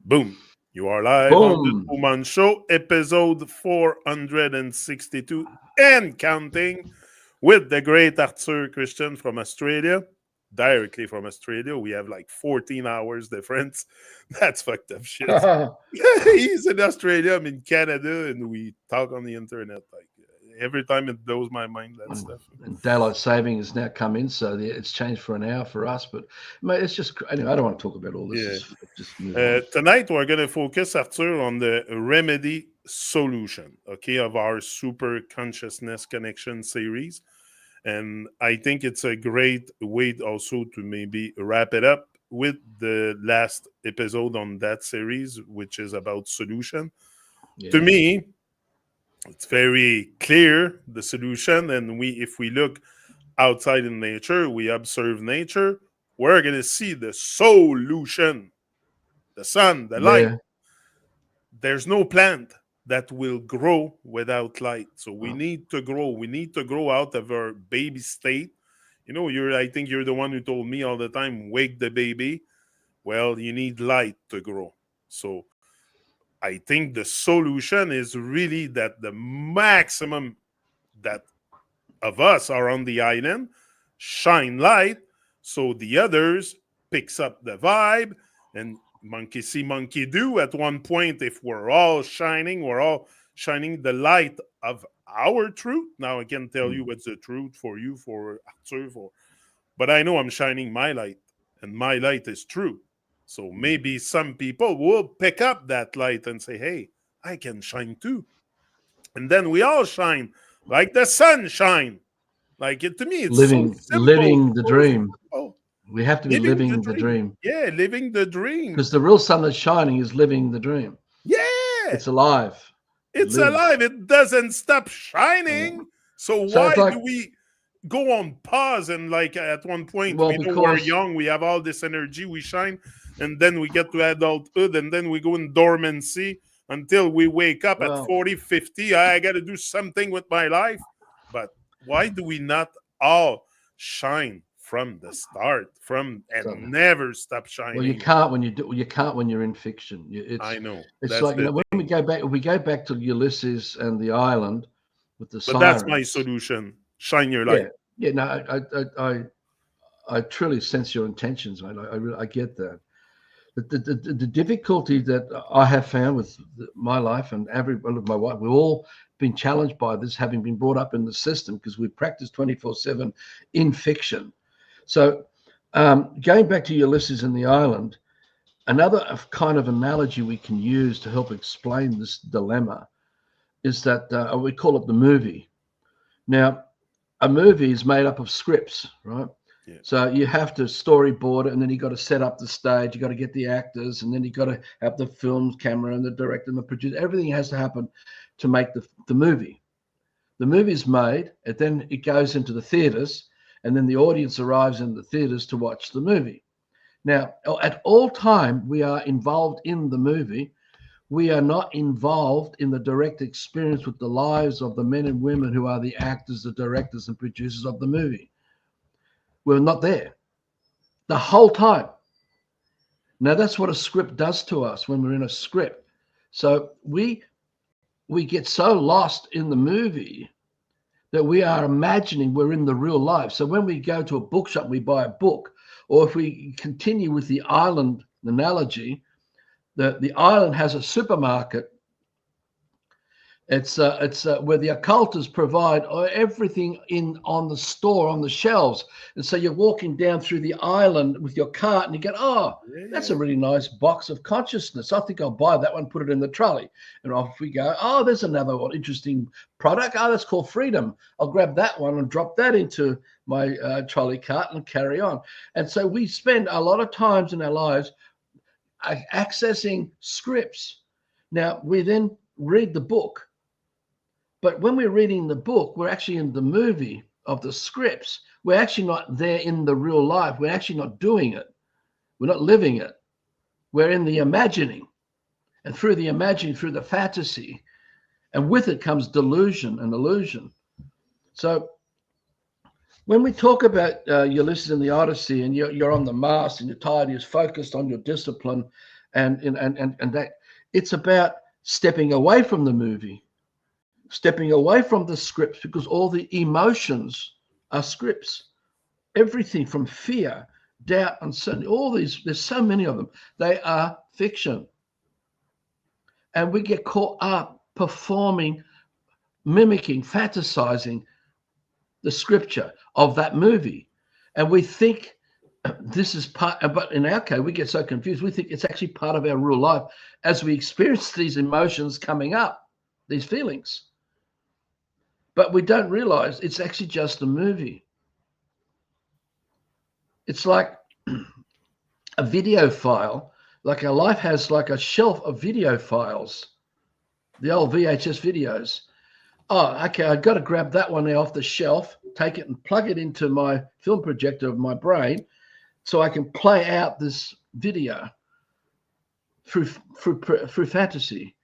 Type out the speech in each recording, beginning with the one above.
Boom. You are live on the Boom. TruMon Show, episode 462 and counting with the great Arthur Christian from Australia. Directly from Australia. We have like 14 hours difference. That's fucked up shit. He's in Australia, I'm in Canada, and we talk on the internet. Like every time it blows my mind, that and, stuff. and daylight saving has now come in, so it's changed for an hour for us. But mate, it's just anyway. I don't want to talk about all this. Yeah. Just move on. Tonight we're going to focus, Arthur, on the remedy solution, okay, of our super consciousness connection series. And I think it's a great way also to maybe wrap it up with the last episode on that series, which is about solution. To Yeah. me, it's very clear the solution. And if we look outside in nature, we observe nature, we're going to see the solution, the sun, the light. Yeah. There's no plant that will grow without light. So we Oh, need to grow. We need to grow out of our baby state. You know, I think you're the one who told me all the time, wake the baby. Well, you need light to grow. So I think the solution is really that the maximum that of us are on the island shine light so the others picks up the vibe and monkey see monkey do. At one point, if we're all shining the light of our truth. Now I can tell you mm. what's the truth for you, for Arthur, for, but I know I'm shining my light, and my light is true. So maybe some people will pick up that light and say, hey, I can shine too. And then we all shine like the sun shine. Like it, to me, it's so simple, Living the so dream. simple. We have to be Living the living the dream. dream Yeah, living the dream. because the real sun that's shining is living the dream. Yeah, It's alive. It it's lives. alive. It doesn't stop Yeah. shining. So So why it's like, do we go on pause and like at one point well, we know we're because young, we have all this energy, we shine, and then we get to adulthood and then we go in dormancy until we wake up at well, 40, 50. I got to do something with my life. But why do we not all shine from the start, from so and never stop well, you shining? can't when you do. You can't when you're in fiction. I know It's that's like, the when we thing. go back. We go back to Ulysses and the island with the But that's my sirens. solution. Shine your Yeah, light. yeah. No, I truly sense your intentions, mate. I get that. The difficulty that I have found with my life and my wife, we've all been challenged by this, having been brought up in the system because we practice 24/7 in fiction. So, going back to Ulysses and the island, another kind of analogy we can use to help explain this dilemma is that we call it the movie. Now, a movie is made up of scripts, right? Yeah. So you have to storyboard it, and then you got to set up the stage. You got to get the actors, and then you got to have the film camera and the director and the producer. Everything has to happen to make the movie. The movie is made, and then it goes into the theaters, and then the audience arrives in the theaters to watch the movie. Now, at all time, we are involved in the movie. We are not involved in the direct experience with the lives of the men and women who are the actors, the directors, and producers of the movie. We're not there the whole time. Now, that's what a script does to us when we're in a script. So we get so lost in the movie that we are imagining we're in the real life. So when we go to a bookshop, we buy a book, or if we continue with the island analogy, the island has a supermarket. It's where the occultists provide everything in on the store on the shelves, and so you're walking down through the island with your cart, and you go, "Oh, that's a Yeah. really nice box of consciousness. I think I'll buy that one, put it in the trolley." And off we go. "Oh, there's another one, interesting product. Oh, that's called freedom. I'll grab that one and drop that into my trolley cart and carry on." And so we spend a lot of times in our lives accessing scripts. Now we then read the book, but when we're reading the book, we're actually in the movie of the scripts. We're actually not there in the real life. We're actually not doing it. We're not living it. We're in the imagining. And through the imagining, through the fantasy, and with it comes delusion and illusion. So When we talk about Ulysses and the Odyssey, and you're on the mast and you're tired, you're focused on your discipline, and that it's about stepping away from the movie, stepping away from the scripts, because all the emotions are scripts. Everything from fear, doubt, uncertainty, all these, there's so many of them. They are fiction. And we get caught up performing, mimicking, fantasizing the scripture of that movie. And we think this is part, but in our case, we get so confused. We think it's actually part of our real life as we experience these emotions coming up, these feelings. But we don't realize it's actually just a movie. It's like a video file, like our life has like a shelf of video files, the old VHS videos. Oh, okay, I've got to grab that one off the shelf, take it and plug it into my film projector of my brain so I can play out this video through fantasy.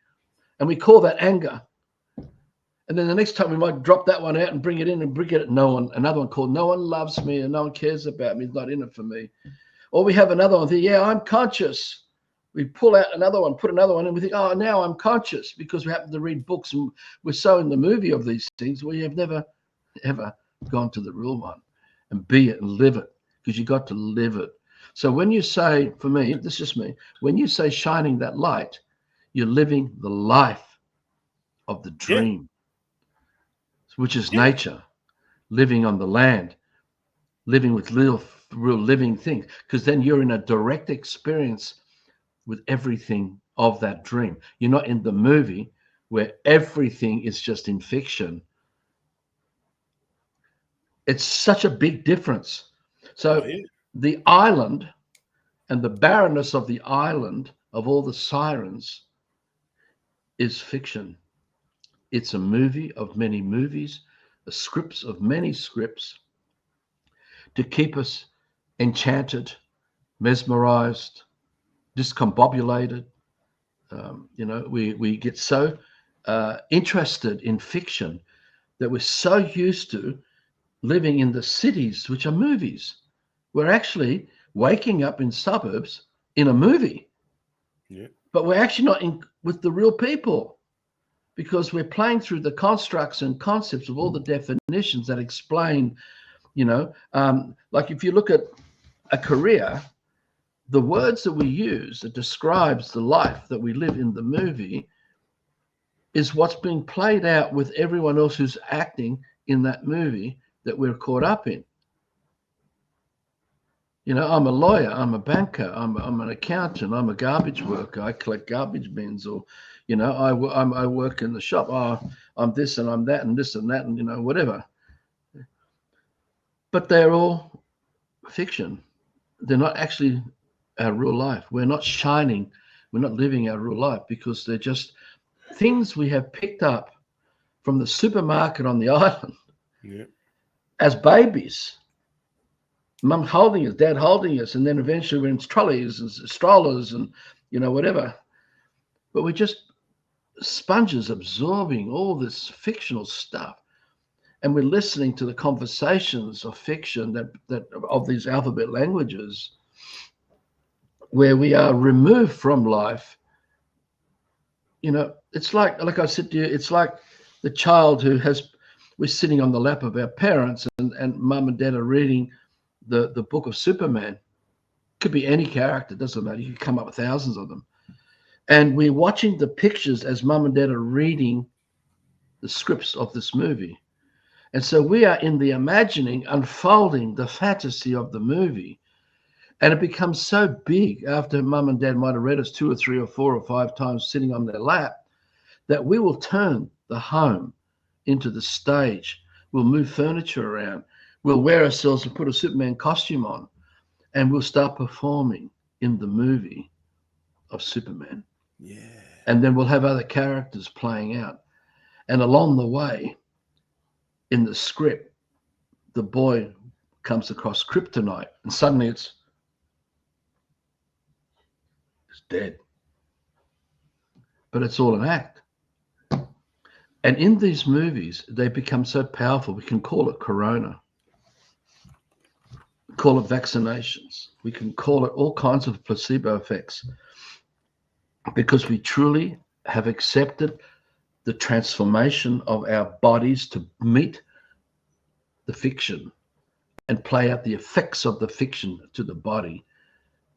And we call that anger. And then the next time we might drop that one out and bring it in and bring it, another one called No One Loves Me and No One Cares About Me, it's not in it for me. Or we have another one, yeah, I'm conscious. We pull out another one, put another one in, we think, oh, now I'm conscious, because we happen to read books and we're so in the movie of these things, we have never, ever gone to the real one and be it and live it, because you got to live it. So when you say, for me, this is just me, when you say shining that light, you're living the life of the Yeah, dream, which is yeah, nature, living on the land, living with real living things, because then you're in a direct experience with everything of that dream. You're not in the movie where everything is just in fiction. It's such a big difference. oh, So yeah, the island and the barrenness of the island of all the sirens is fiction. It's a movie of many movies, a scripts of many scripts to keep us enchanted, mesmerized, discombobulated. We get so interested in fiction that we're so used to living in the cities, which are movies. We're actually waking up in suburbs in a movie, yeah, but we're actually not in with the real people, because we're playing through the constructs and concepts of all the definitions that explain, like if you look at a career, the words that we use that describes the life that we live in the movie is what's being played out with everyone else who's acting in that movie that we're caught up in. I'm a lawyer, I'm a banker, I'm an accountant, I'm a garbage worker, I collect garbage bins, or, I work in the shop, I'm this and I'm that and this and that and, whatever. But they're all fiction. They're not actually our real life. We're not shining. We're not living our real life, because they're just things we have picked up from the supermarket on the island yeah, as babies. Mum holding us, dad holding us, and then eventually we're in trolleys and strollers and, whatever. But we're just sponges absorbing all this fictional stuff. And we're listening to the conversations of fiction that of these alphabet languages, where we are removed from life. It's like I said to you, it's like the child we're sitting on the lap of our parents, and mum and dad are reading the book of Superman. Could be any character, doesn't matter. You could come up with thousands of them. And we're watching the pictures as mum and dad are reading the scripts of this movie. And so we are in the imagining, unfolding the fantasy of the movie. And it becomes so big after mum and dad might have read us 2 or 3 or 4 or 5 times sitting on their lap, that we will turn the home into the stage. We'll move furniture around. We'll wear ourselves and put a Superman costume on, and we'll start performing in the movie of Superman. yeah, And then we'll have other characters playing out. And along the way, in the script, the boy comes across kryptonite, and suddenly it's dead. But it's all an act. And in these movies, they become so powerful, we can call it Corona. call it vaccinations. We can call it all kinds of placebo effects, because we truly have accepted the transformation of our bodies to meet the fiction and play out the effects of the fiction to the body,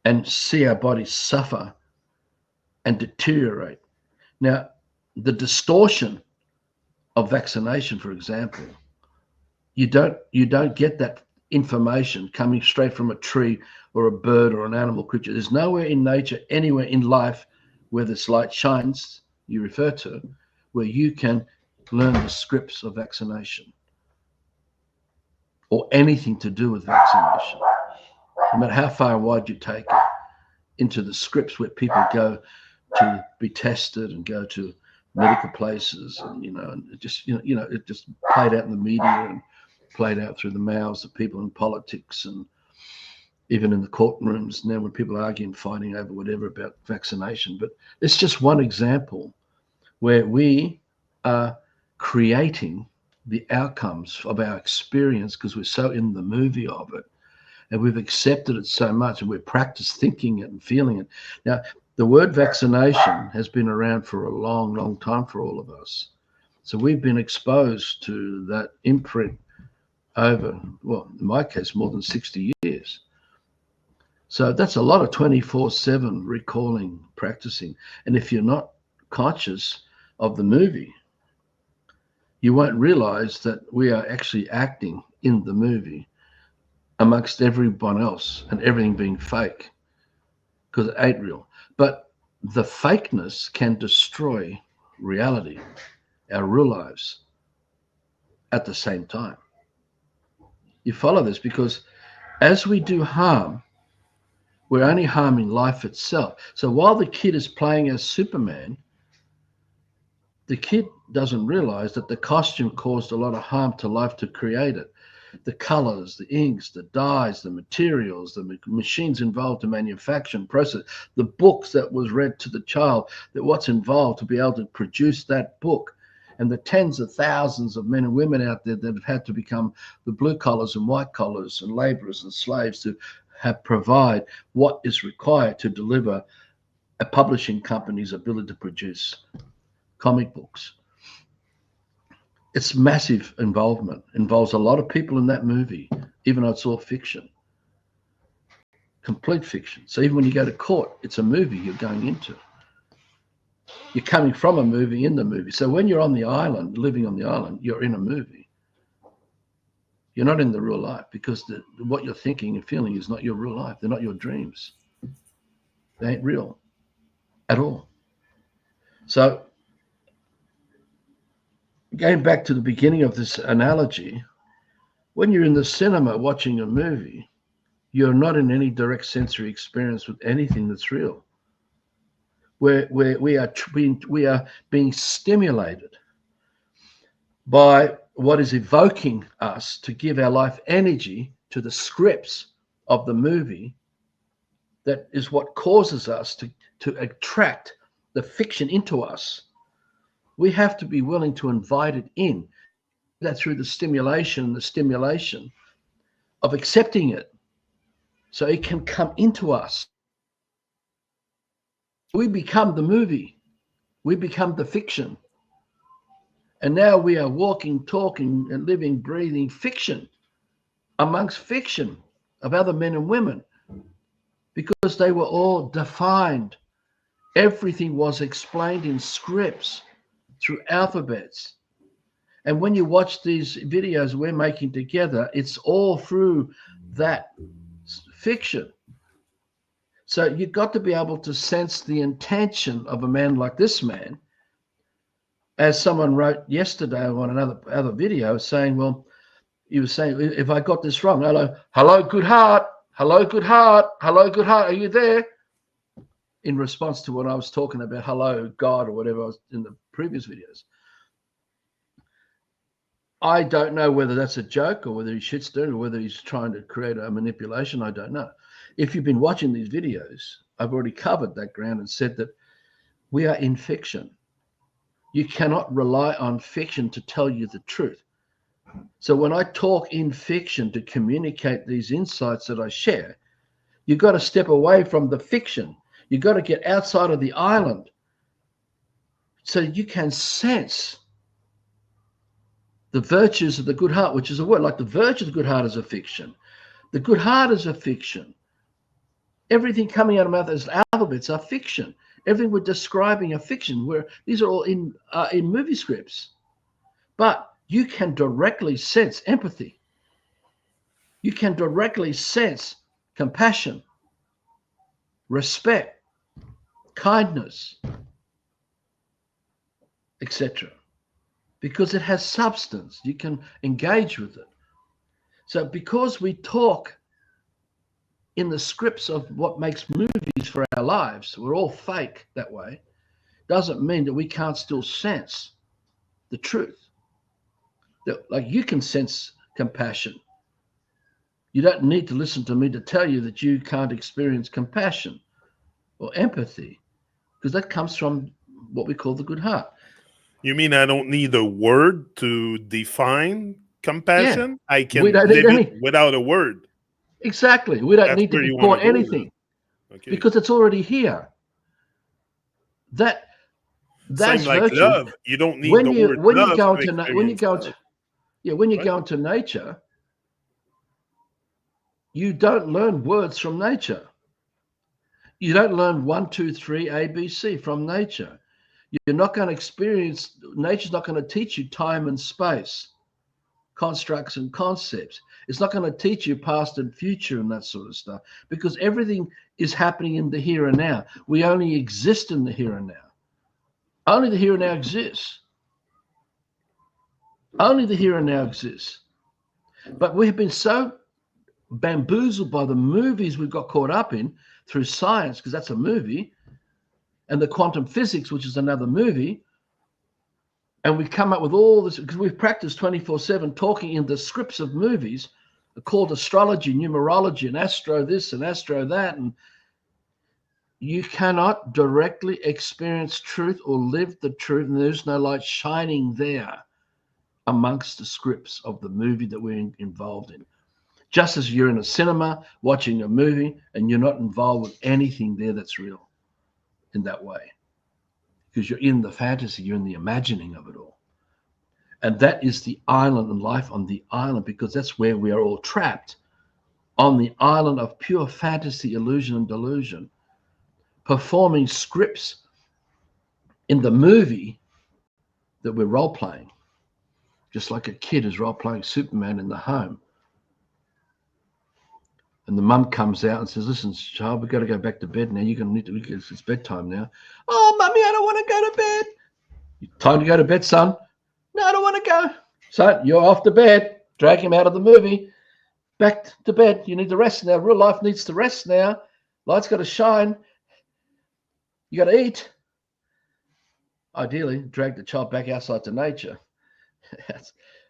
and see our bodies suffer and deteriorate. Now, the distortion of vaccination, for example, you don't get that information coming straight from a tree or a bird or an animal creature. There's nowhere in nature, anywhere in life, where this light shines, you refer to, where you can learn the scripts of vaccination or anything to do with vaccination. No matter how far wide you take it, into the scripts where people go to be tested and go to medical places, and and it just it just played out in the media and played out through the mouths of people in politics, and even in the courtrooms now when people argue and fighting over whatever about vaccination. But it's just one example where we are creating the outcomes of our experience because we're so in the movie of it, and we've accepted it so much, and we've practiced thinking it and feeling it. Now, the word vaccination has been around for a long, long time for all of us. So we've been exposed to that imprint over, well, in my case, more than 60 years. So that's a lot of 24/7 recalling, practicing. And if you're not conscious of the movie, you won't realize that we are actually acting in the movie amongst everyone else and everything being fake, because it ain't real. But the fakeness can destroy reality, our real lives, at the same time. You follow this? Because as we do harm, we're only harming life itself. So while the kid is playing as Superman, the kid doesn't realize that the costume caused a lot of harm to life to create it. The colors, the inks, the dyes, the materials, the machines involved to manufacture and process, the books that was read to the child, that what's involved to be able to produce that book, and the tens of thousands of men and women out there that have had to become the blue collars and white collars and laborers and slaves to have provide what is required to deliver a publishing company's ability to produce comic books. It's massive involvement. Involves a lot of people in that movie, even though it's all fiction. Complete fiction. So even when you go to court, it's a movie you're going into. You're coming from a movie in the movie. So when you're on the island, living on the island, you're in a movie. You're not in the real life, because what you're thinking and feeling is not your real life. They're not your dreams. They ain't real at all. So going back to the beginning of this analogy, when you're in the cinema watching a movie, you're not in any direct sensory experience with anything that's real. Where we are being stimulated by what is evoking us to give our life energy to the scripts of the movie. That is what causes us to attract the fiction into us. We have to be willing to invite it in. That through the stimulation of accepting it, so it can come into us. We become the movie. We become the fiction. And now we are walking, talking, and living, breathing fiction amongst fiction of other men and women, because they were all defined. Everything was explained in scripts through alphabets. And when you watch these videos we're making together, it's all through that fiction. So you've got to be able to sense the intention of a man like this man. As someone wrote yesterday on another video saying, well, he was saying, if I got this wrong, hello, good heart, hello, good heart, hello, good heart, are you there? In response to what I was talking about, hello, God, or whatever I was in the previous videos. I don't know whether that's a joke or whether he shits doing it or whether he's trying to create a manipulation. I don't know. If you've been watching these videos, I've already covered that ground and said that we are in fiction. You cannot rely on fiction to tell you the truth. So when I talk in fiction to communicate these insights that I share, you've got to step away from the fiction. You've got to get outside of the island so you can sense the virtues of the good heart, which is a word. Like the virtue of the good heart is a fiction. The good heart is a fiction. Everything coming out of mouth as alphabets are fiction. Everything we're describing are fiction. Where these are all in movie scripts, but you can directly sense empathy. You can directly sense compassion, respect, kindness, etc. Because it has substance. You can engage with it. So because we talk in the scripts of what makes movies for our lives, we're all fake that way, doesn't mean that we can't still sense the truth. That, like, you can sense compassion. You don't need to listen to me to tell you that you can't experience compassion or empathy, because that comes from what we call the good heart. You mean I don't need a word to define Yeah, compassion? I we can don't need live it any. without a word. Exactly. We don't That's need to where be you want to taught go with. anything Okay. because it's already here. That Same that's like virtue. love. You don't need When the you word when you love go to into when you experience go into love, yeah when you right? go into nature, you don't learn words from nature. You don't learn one, two, three, A, B, C from nature. You're not going to experience, nature's not going to teach you time and space, constructs and concepts. It's not going to teach you past and future and that sort of stuff because everything is happening in the here and now. We only exist in the here and now. Only the here and now exists. Only the here and now exists. But we have been so bamboozled by the movies we've got caught up in through science, because that's a movie, and the quantum physics, which is another movie. And we've come up with all this because we've practiced 24/7 talking in the scripts of movies called astrology, numerology, and astro this and astro that. And you cannot directly experience truth or live the truth, and there's no light shining there amongst the scripts of the movie that we're involved in. Just as you're in a cinema watching a movie and you're not involved with anything there that's real in that way, because you're in the fantasy, you're in the imagining of it all. And that is the island and life on the island, because that's where we are all trapped on the island of pure fantasy, illusion, and delusion, performing scripts in the movie that we're role playing, just like a kid is role playing Superman in the home. And the mum comes out and says, "Listen, child, we've got to go back to bed now. You're going to need to, it's bedtime now." "Oh, mummy, I don't want to go to bed." "Time to go to bed, son." "No, I don't want to go." "Son, you're off to bed." Drag him out of the movie. Back to bed. You need to rest now. Real life needs to rest now. Light's got to shine. You got to eat. Ideally, drag the child back outside to nature.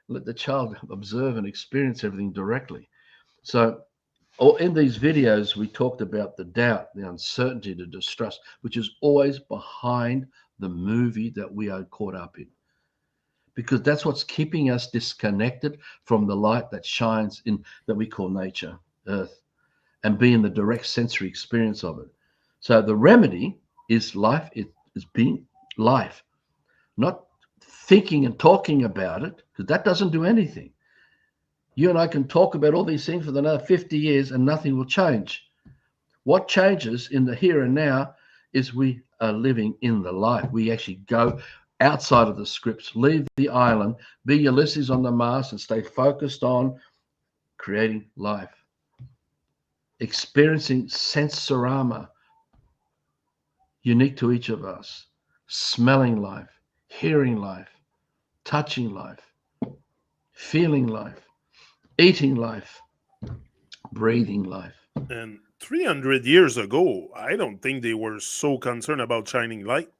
Let the child observe and experience everything directly. So, in these videos, we talked about the doubt, the uncertainty, the distrust, which is always behind the movie that we are caught up in. Because that's what's keeping us disconnected from the light that shines in, that we call nature, earth, and be in the direct sensory experience of it. So the remedy is life. It is being life, not thinking and talking about it, because that doesn't do anything. You and I can talk about all these things for another 50 years and nothing will change. What changes in the here and now is we are living in the light. We actually go outside of the scripts, leave the island, be Ulysses on the mast, and stay focused on creating life, experiencing sensorama, unique to each of us, smelling life, hearing life, touching life, feeling life, eating life, breathing life. And 300 years ago, I don't think they were so concerned about shining light.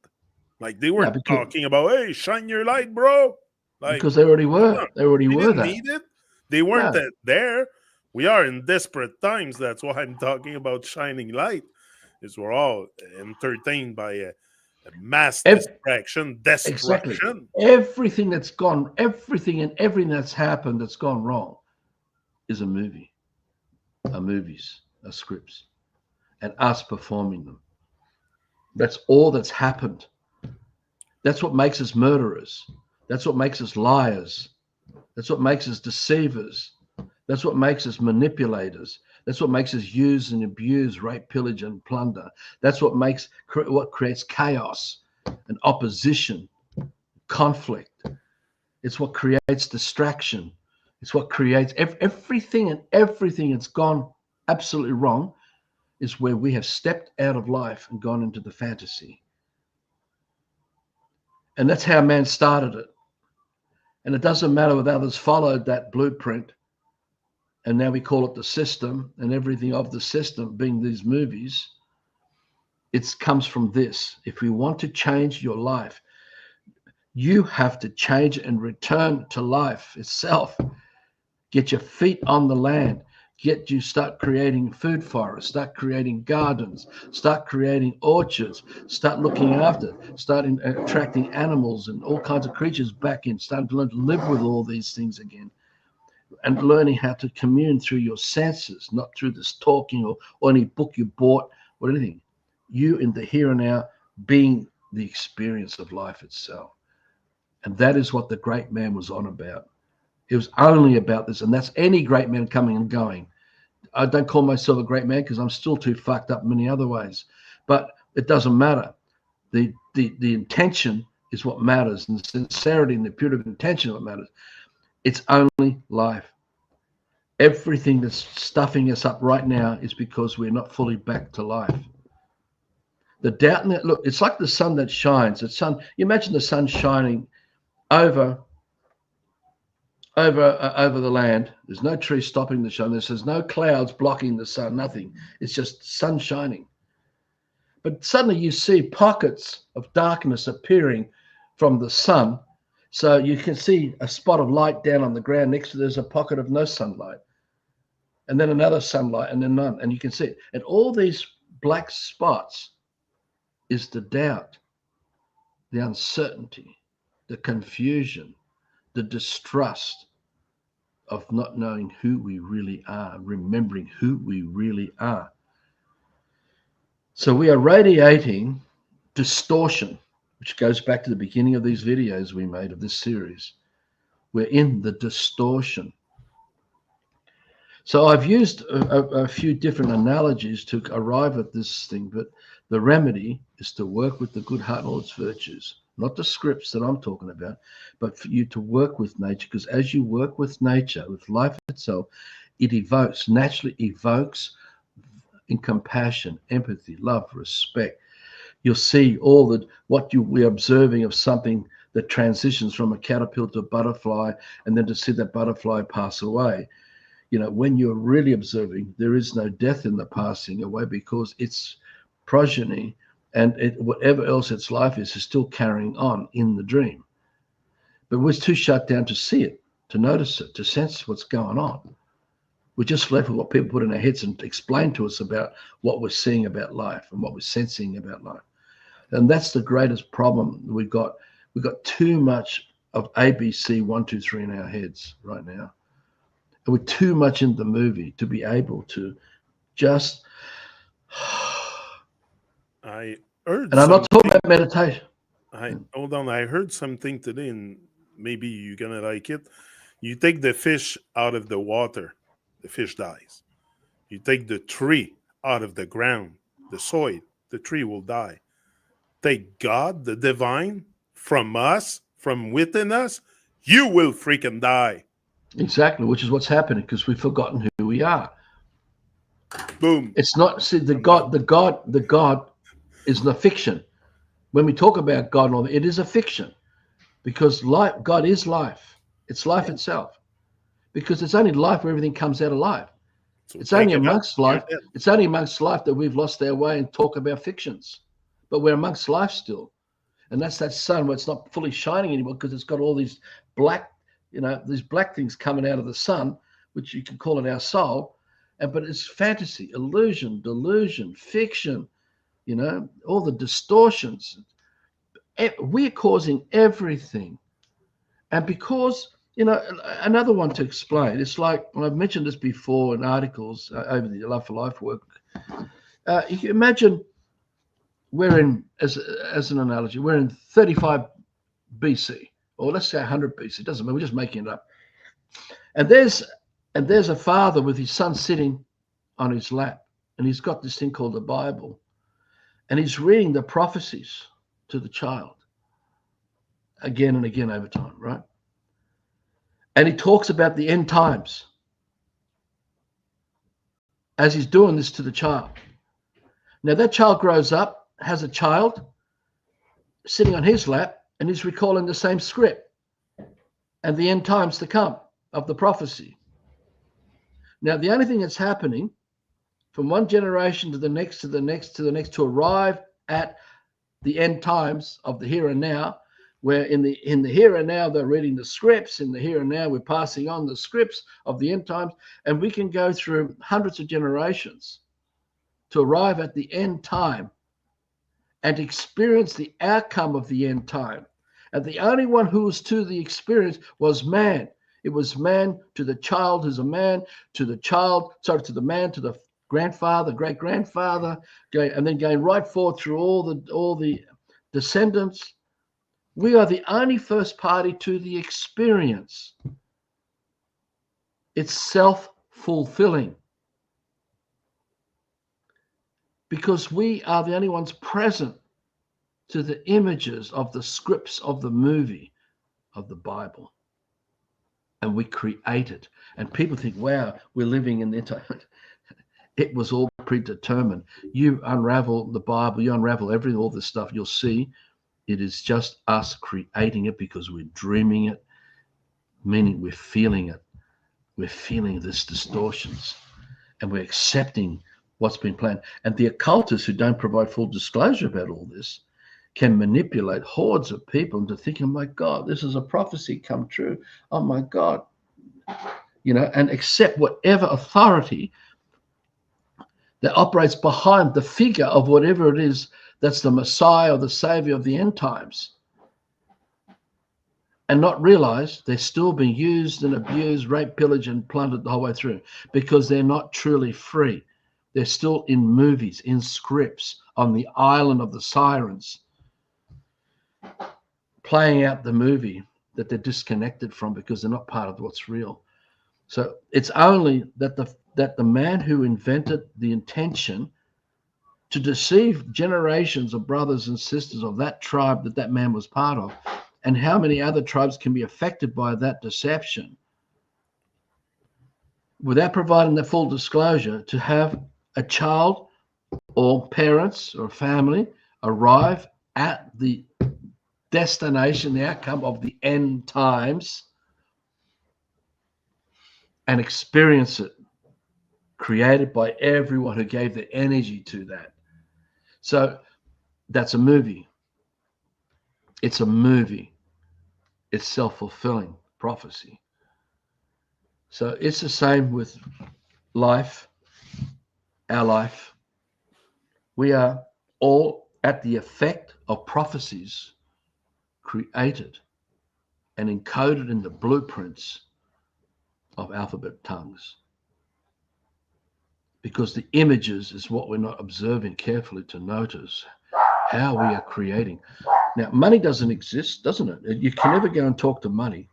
Like they Yeah, weren't talking about, hey, shine your light, bro. Like, because they already come were. on. They already They were didn't that. need it. They weren't No. there. We are in desperate times. That's why I'm talking about shining light. Is we're all entertained by A mass Ev- distraction, exactly. destruction. Everything that's gone, everything that's happened that's gone wrong is a movie, are movies, are scripts, and us performing them. That's all that's happened. That's what makes us murderers. That's what makes us liars. That's what makes us deceivers. That's what makes us manipulators. That's what makes us use and abuse, rape, pillage, and plunder. That's what creates chaos and opposition, conflict. It's what creates distraction. It's what creates everything that's gone absolutely wrong is where we have stepped out of life and gone into the fantasy. And that's how man started it. And it doesn't matter whether others followed that blueprint. And now we call it the system, and everything of the system being these movies. It comes from this. If we want to change your life, you have to change and return to life itself. Get your feet on the land. Start creating food forests, start creating gardens, start creating orchards, start looking after, start attracting animals and all kinds of creatures back in, start to learn to live with all these things again, and learning how to commune through your senses, not through this talking or any book you bought or anything. You in the here and now being the experience of life itself. And that is what the great man was on about. It was only about this, and that's any great man coming and going. I don't call myself a great man because I'm still too fucked up in many other ways. But it doesn't matter. The intention is what matters, and the sincerity and the purity of intention is what matters. It's only life. Everything that's stuffing us up right now is because we're not fully back to life. The doubt in that, look, it's like the sun that shines. You imagine the sun shining over the land. There's no tree stopping the sun. There's no clouds blocking the sun, nothing. It's just sun shining. But suddenly you see pockets of darkness appearing from the sun. So you can see a spot of light down on the ground. Next to there's a pocket of no sunlight. And then another sunlight, and then none. And you can see it. And all these black spots is the doubt, the uncertainty, the confusion, the distrust of not knowing who we really are, remembering who we really are. So we are radiating distortion, which goes back to the beginning of these videos we made of this series. We're in the distortion. So I've used a few different analogies to arrive at this thing, but the remedy is to work with the good heart and all its virtues, not the scripts that I'm talking about, but for you to work with nature, because as you work with nature, with life itself, it naturally evokes in compassion, empathy, love, respect. You'll see we're observing of something that transitions from a caterpillar to a butterfly, and then to see that butterfly pass away. When you're really observing, there is no death in the passing away because its progeny and whatever else its life is still carrying on in the dream. But we're too shut down to see it, to notice it, to sense what's going on. We're just left with what people put in our heads and explain to us about what we're seeing about life and what we're sensing about life. And that's the greatest problem we've got. We've got too much of ABC 1, 2, 3 in our heads right now. And we're too much in the movie to be able to just. I heard And I'm not talking something. about meditation. I hold on. I heard something today, and maybe you're gonna like it. You take the fish out of the water, the fish dies. You take the tree out of the ground, the soil, the tree will die. Take God, the divine, from us, from within us, you will freaking die. Exactly, which is what's happening because we've forgotten who we are. Boom. It's not, see, the I'm done. God is the fiction. When we talk about God, it is a fiction because God is life. It's life Yeah. itself because it's only life where everything comes out alive. So It's take only it out. amongst You're life. dead. It's only amongst life that we've lost our way and talk about fictions. But we're amongst life still. And that's that sun where it's not fully shining anymore because it's got all these black, these black things coming out of the sun, which you can call it our soul. But it's fantasy, illusion, delusion, fiction, all the distortions. We're causing everything. And because, another one to explain, it's like, and I've mentioned this before in articles over the Love for Life work. You can imagine we're in, as an analogy, we're in 35 BC, or let's say 100 BC. It doesn't matter. We're just making it up. And there's a father with his son sitting on his lap, and he's got this thing called the Bible, and he's reading the prophecies to the child again and again over time, right? And he talks about the end times as he's doing this to the child. Now that child grows up, has a child sitting on his lap, and he's recalling the same script and the end times to come of the prophecy. Now, the only thing that's happening from one generation to the next, to the next, to the next, to arrive at the end times of the here and now, where in the here and now they're reading the scripts, in the here and now we're passing on the scripts of the end times, and we can go through hundreds of generations to arrive at the end time and experience the outcome of the end time. And the only one who was to the experience was man. It was man to the child who's a man, to the child, sorry, to the man, to the grandfather, great grandfather, and then going right forward through all the descendants. We are the only first party to the experience. It's self-fulfilling, because we are the only ones present to the images of the scripts of the movie of the Bible. And we create it. And people think, wow, we're living in the time. It was all predetermined. You unravel the Bible, you unravel all this stuff, you'll see it is just us creating it because we're dreaming it, meaning we're feeling it. We're feeling these distortions and we're accepting what's been planned. And the occultists who don't provide full disclosure about all this can manipulate hordes of people into thinking, oh my God, this is a prophecy come true. Oh my God. And accept whatever authority that operates behind the figure of whatever it is that's the Messiah or the Savior of the end times, and not realize they're still being used and abused, raped, pillaged, and plundered the whole way through, because they're not truly free. They're still in movies, in scripts, on the island of the sirens, playing out the movie that they're disconnected from because they're not part of what's real. So it's only that the man who invented the intention to deceive generations of brothers and sisters of that tribe that man was part of, and how many other tribes can be affected by that deception, without providing the full disclosure, to have a child or parents or family arrive at the destination, the outcome of the end times, and experience it, created by everyone who gave their energy to that. So that's a movie. It's a movie. It's self-fulfilling prophecy. So it's the same with life, our life. We are all at the effect of prophecies created and encoded in the blueprints of alphabet tongues. Because the images is what we're not observing carefully to notice how we are creating. Now, money doesn't exist, doesn't it? You can never go and talk to money.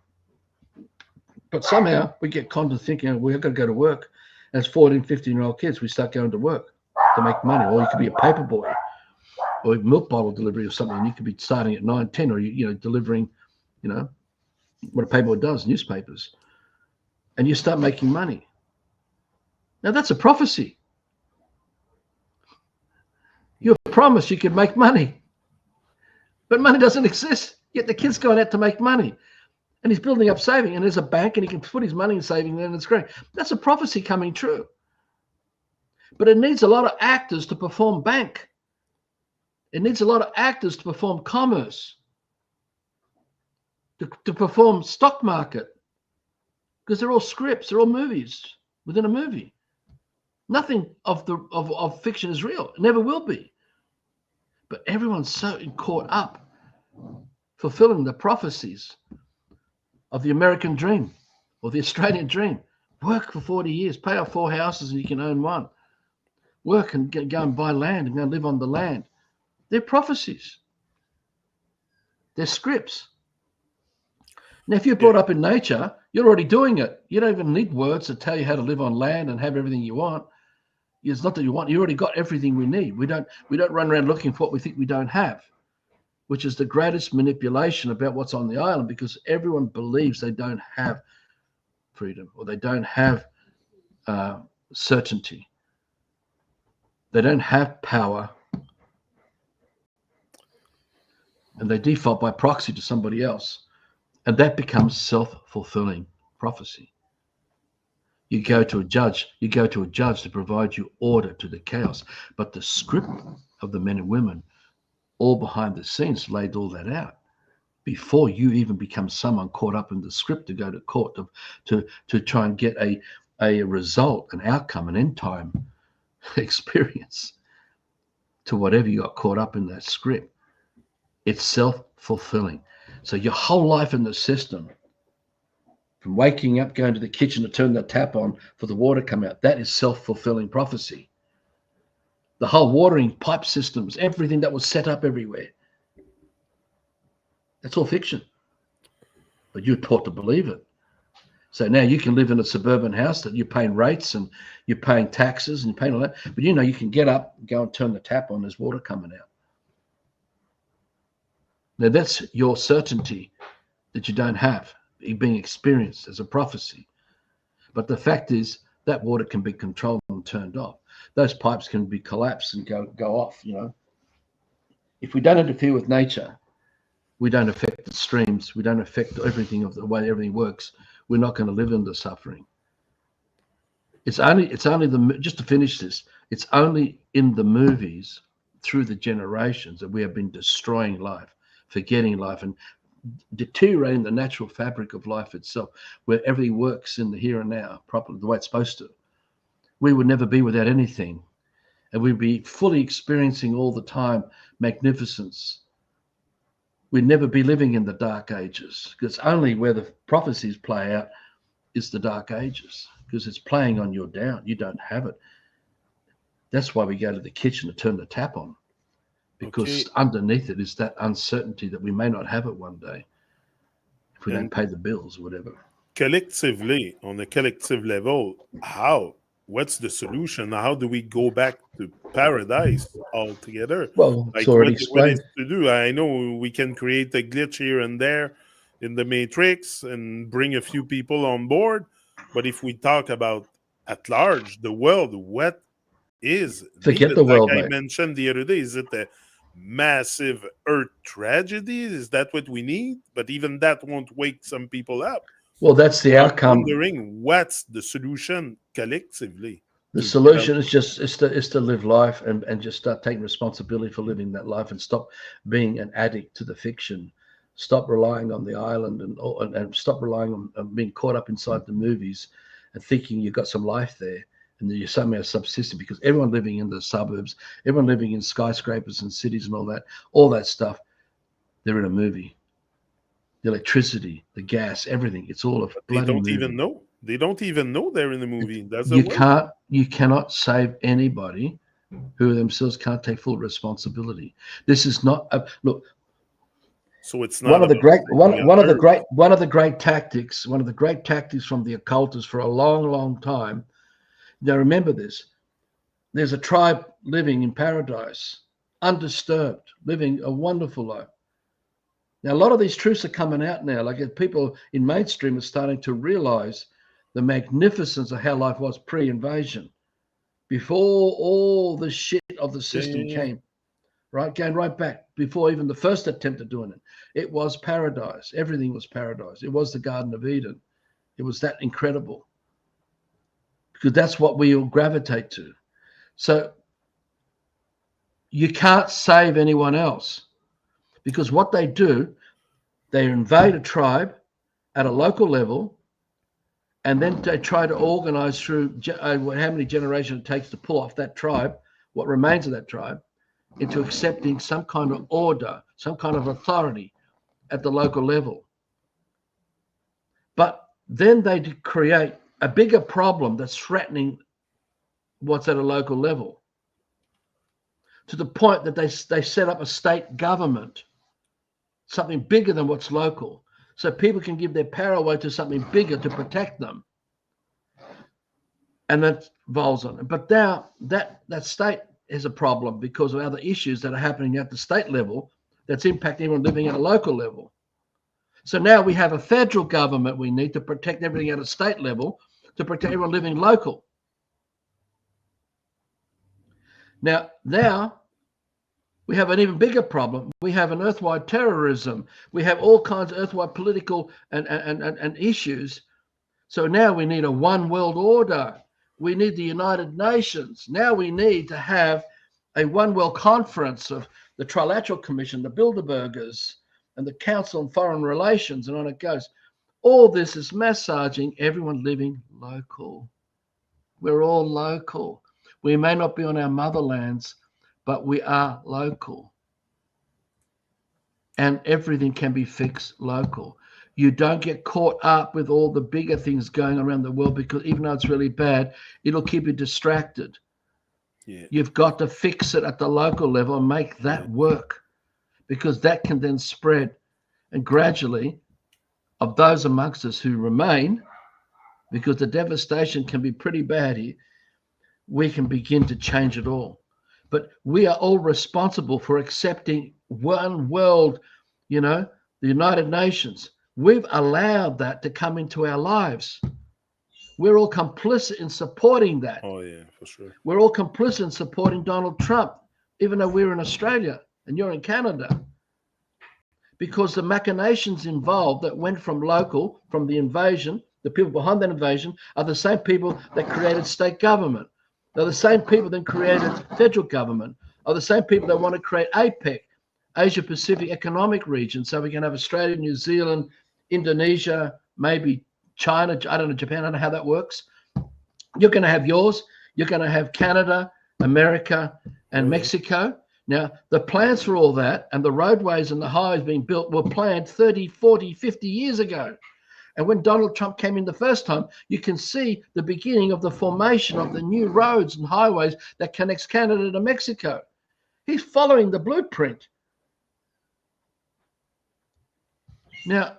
But somehow we get conned to thinking, oh, we've got to go to work. As 14, 15-year-old kids, we start going to work to make money. Or you could be a paper boy or a milk bottle delivery or something. You could be starting at 9, 10, or delivering, what a paper boy does, newspapers. And you start making money. Now that's a prophecy. You're promised you can make money. But money doesn't exist. Yet the kid's going out to make money. And he's building up saving. And there's a bank and he can put his money in saving there and it's great. That's a prophecy coming true. But it needs a lot of actors to perform bank. It needs a lot of actors to perform commerce. To perform stock market. Because they're all scripts. They're all movies within a movie. Nothing of fiction is real. It never will be. But everyone's so caught up fulfilling the prophecies of the American dream or the Australian dream. Work for 40 years, pay off 4 houses and you can own one. Work and go and buy land and go and live on the land. They're prophecies. They're scripts. Now, if you're Yeah. brought up in nature, you're already doing it. You don't even need words to tell you how to live on land and have everything you want. It's not that you want. You already got everything we need. We don't run around looking for what we think we don't have, which is the greatest manipulation about what's on the island, because everyone believes they don't have freedom or they don't have certainty. They don't have power, and they default by proxy to somebody else, and that becomes self-fulfilling prophecy. You go to a judge to provide you order to the chaos, but the script of the men and women all behind the scenes laid all that out before you even become someone caught up in the script to go to court to try and get a result, an outcome, an end time experience to whatever you got caught up in that script. It's self-fulfilling. So your whole life in the system, from waking up, going to the kitchen to turn the tap on for the water to come out, that is self-fulfilling prophecy. The whole watering pipe systems, everything that was set up everywhere, that's all fiction. But you're taught to believe it. So now you can live in a suburban house that you're paying rates and you're paying taxes and you're paying all that. But you know, you can get up, go and turn the tap on, there's water coming out. Now that's your certainty that you don't have, being experienced as a prophecy. But the fact is that water can be controlled and turned off. Those pipes can be collapsed and go off, you know. If we don't interfere with nature, we don't affect the streams, we don't affect everything of the way everything works, we're not going to live in the suffering. It's only just to finish this, it's only in the movies through the generations that we have been destroying life, forgetting life, and deteriorating the natural fabric of life itself, where everything works in the here and now properly, the way it's supposed to. We would never be without anything, and we'd be fully experiencing all the time magnificence. We'd never be living in the dark ages, because only where the prophecies play out is the dark ages, because it's playing on your down. You don't have it. That's why we go to the kitchen to turn the tap on, because underneath it is that uncertainty that we may not have it one day if we don't pay the bills or whatever. Collectively, on a collective level, what's the solution? How do we go back to paradise altogether? Well, it's Like already what is explained. to do? I know we can create a glitch here and there in the matrix and bring a few people on board, but if we talk about at large the world, what is Forget needed? the Like world, I mate. mentioned the other day, is it a massive earth tragedy? Is that what we need? But even that won't wake some people up. Well, that's the So I'm outcome. wondering what's the solution collectively The to get out. solution is to live life and just start taking responsibility for living that life and stop being an addict to the fiction. Stop relying on the island and stop relying on being caught up inside the movies and thinking you've got some life there and that you're somehow subsisting, because everyone living in the suburbs, everyone living in skyscrapers and cities and all that stuff, they're in a movie. The electricity, the gas, everything, it's all a But they bloody don't even movie. know. They don't even know they're in the movie. That's the way. You cannot save anybody who themselves can't take full responsibility. This is not look. So it's One not of the about great saving an earth. one of the great tactics from the occultists for a long time. Now remember this: there's a tribe living in paradise, undisturbed, living a wonderful life. Now a lot of these truths are coming out now. Like people in mainstream are starting to realize the magnificence of how life was pre-invasion, before all the shit of the system Yeah. came, right? Going right back before even the first attempt at doing it. It was paradise. Everything was paradise. It was the Garden of Eden. It was that incredible, because that's what we all gravitate to. So you can't save anyone else, because what they do, they invade a tribe at a local level, and then they try to organize through how many generations it takes to pull off that tribe, what remains of that tribe, into accepting some kind of order, some kind of authority, at the local level. But then they create a bigger problem that's threatening what's at a local level, to the point that they set up a state government, something bigger than what's local, so people can give their power away to something bigger to protect them. And that involves on it. But now that state is a problem because of other issues that are happening at the state level that's impacting everyone living at a local level. So now we have a federal government we need to protect everything at a state level, to protect everyone living local. Now we have an even bigger problem. We have an earthwide terrorism. We have all kinds of earthwide political and issues. So now we need a one world order. We need the United Nations. Now we need to have a one world conference of the Trilateral Commission, the Bilderbergers, and the Council on Foreign Relations, and on it goes. All this is massaging everyone living local. We're all local. We may not be on our motherlands, but we are local. And everything can be fixed local. You don't get caught up with all the bigger things going around the world, because even though it's really bad, it'll keep you distracted. Yeah. You've got to fix it at the local level and make that work, because that can then spread. And gradually, of those amongst us who remain, because the devastation can be pretty bad here, we can begin to change it all. But we are all responsible for accepting one world, the United Nations. We've allowed that to come into our lives. We're all complicit in supporting that. Oh, yeah, for sure. We're all complicit in supporting Donald Trump, even though we're in Australia and you're in Canada. Because the machinations involved that went from the invasion, the people behind that invasion are the same people that created state government. They're the same people that created federal government, are the same people that want to create APEC, Asia Pacific Economic Region, so we can have Australia, New Zealand, Indonesia, maybe China, I don't know, Japan, I don't know how that works. You're going to have yours, you're going to have Canada, America, and Mexico. Now, the plans for all that and the roadways and the highways being built were planned 30, 40, 50 years ago. And when Donald Trump came in the first time, you can see the beginning of the formation of the new roads and highways that connects Canada to Mexico. He's following the blueprint. Now,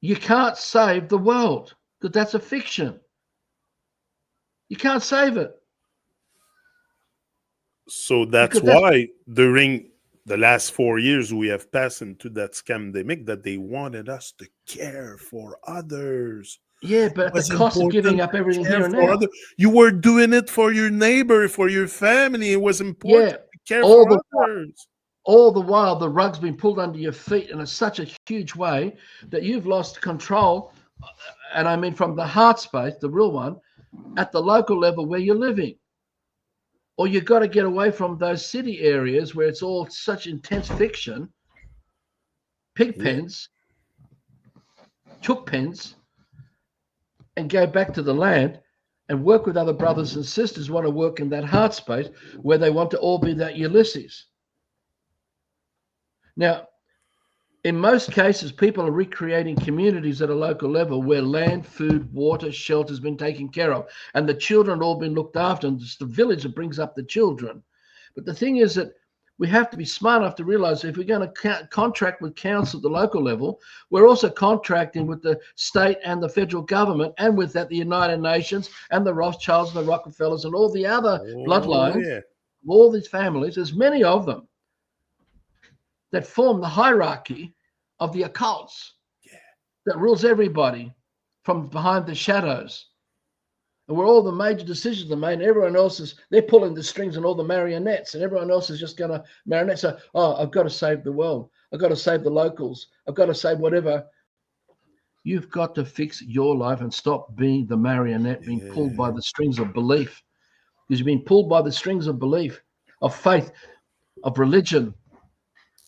you can't save the world, because that's a fiction. You can't save it. So that's why during the last 4 years we have passed into that scamdemic, that they wanted us to care for others. Yeah, but at the cost of giving up everything here and now. You were doing it for your neighbor, for your family. It was important to care for others. All the while, the rug's been pulled under your feet in such a huge way that you've lost control. And I mean from the heart space, the real one, at the local level where you're living. Or you've got to get away from those city areas where it's all such intense fiction, pig pens, chook pens, and go back to the land and work with other brothers and sisters who want to work in that heart space where they want to all be that Ulysses. Now, in most cases, people are recreating communities at a local level where land, food, water, shelter has been taken care of, and the children have all been looked after, and it's the village that brings up the children. But the thing is that we have to be smart enough to realize if we're going to contract with council at the local level, we're also contracting with the state and the federal government, and with that the United Nations and the Rothschilds and the Rockefellers and all the other bloodlines, all these families, there's many of them, that form the hierarchy of the occults that rules everybody from behind the shadows. And where all the major decisions are made, and everyone else they're pulling the strings and all the marionettes, and everyone else is just going to marionette. So, I've got to save the world. I've got to save the locals. I've got to save whatever. You've got to fix your life and stop being the marionette, being pulled by the strings of belief. Because you've been pulled by the strings of belief, of faith, of religion.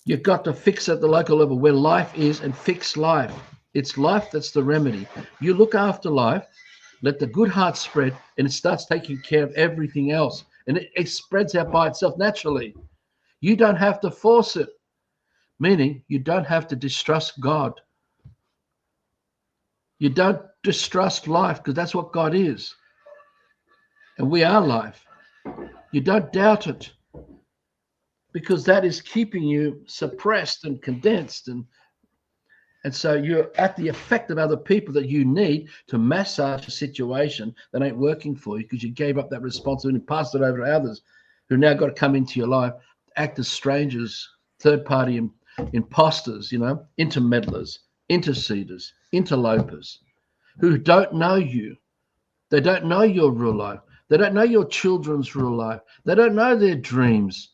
You've got to fix at the local level where life is, and fix life. It's life that's the remedy. You look after life, let the good heart spread, and it starts taking care of everything else. And it spreads out by itself naturally. You don't have to force it. meaning you don't have to distrust God. You don't distrust life because that's what God is. And we are life. You don't doubt it because that is keeping you suppressed and condensed. And so you're at the effect of other people that you need to massage a situation that ain't working for you because you gave up that responsibility and passed it over to others who now got to come into your life, act as strangers, third-party imposters, intermeddlers, interceders, interlopers who don't know you. They don't know your real life. They don't know your children's real life. They don't know their dreams.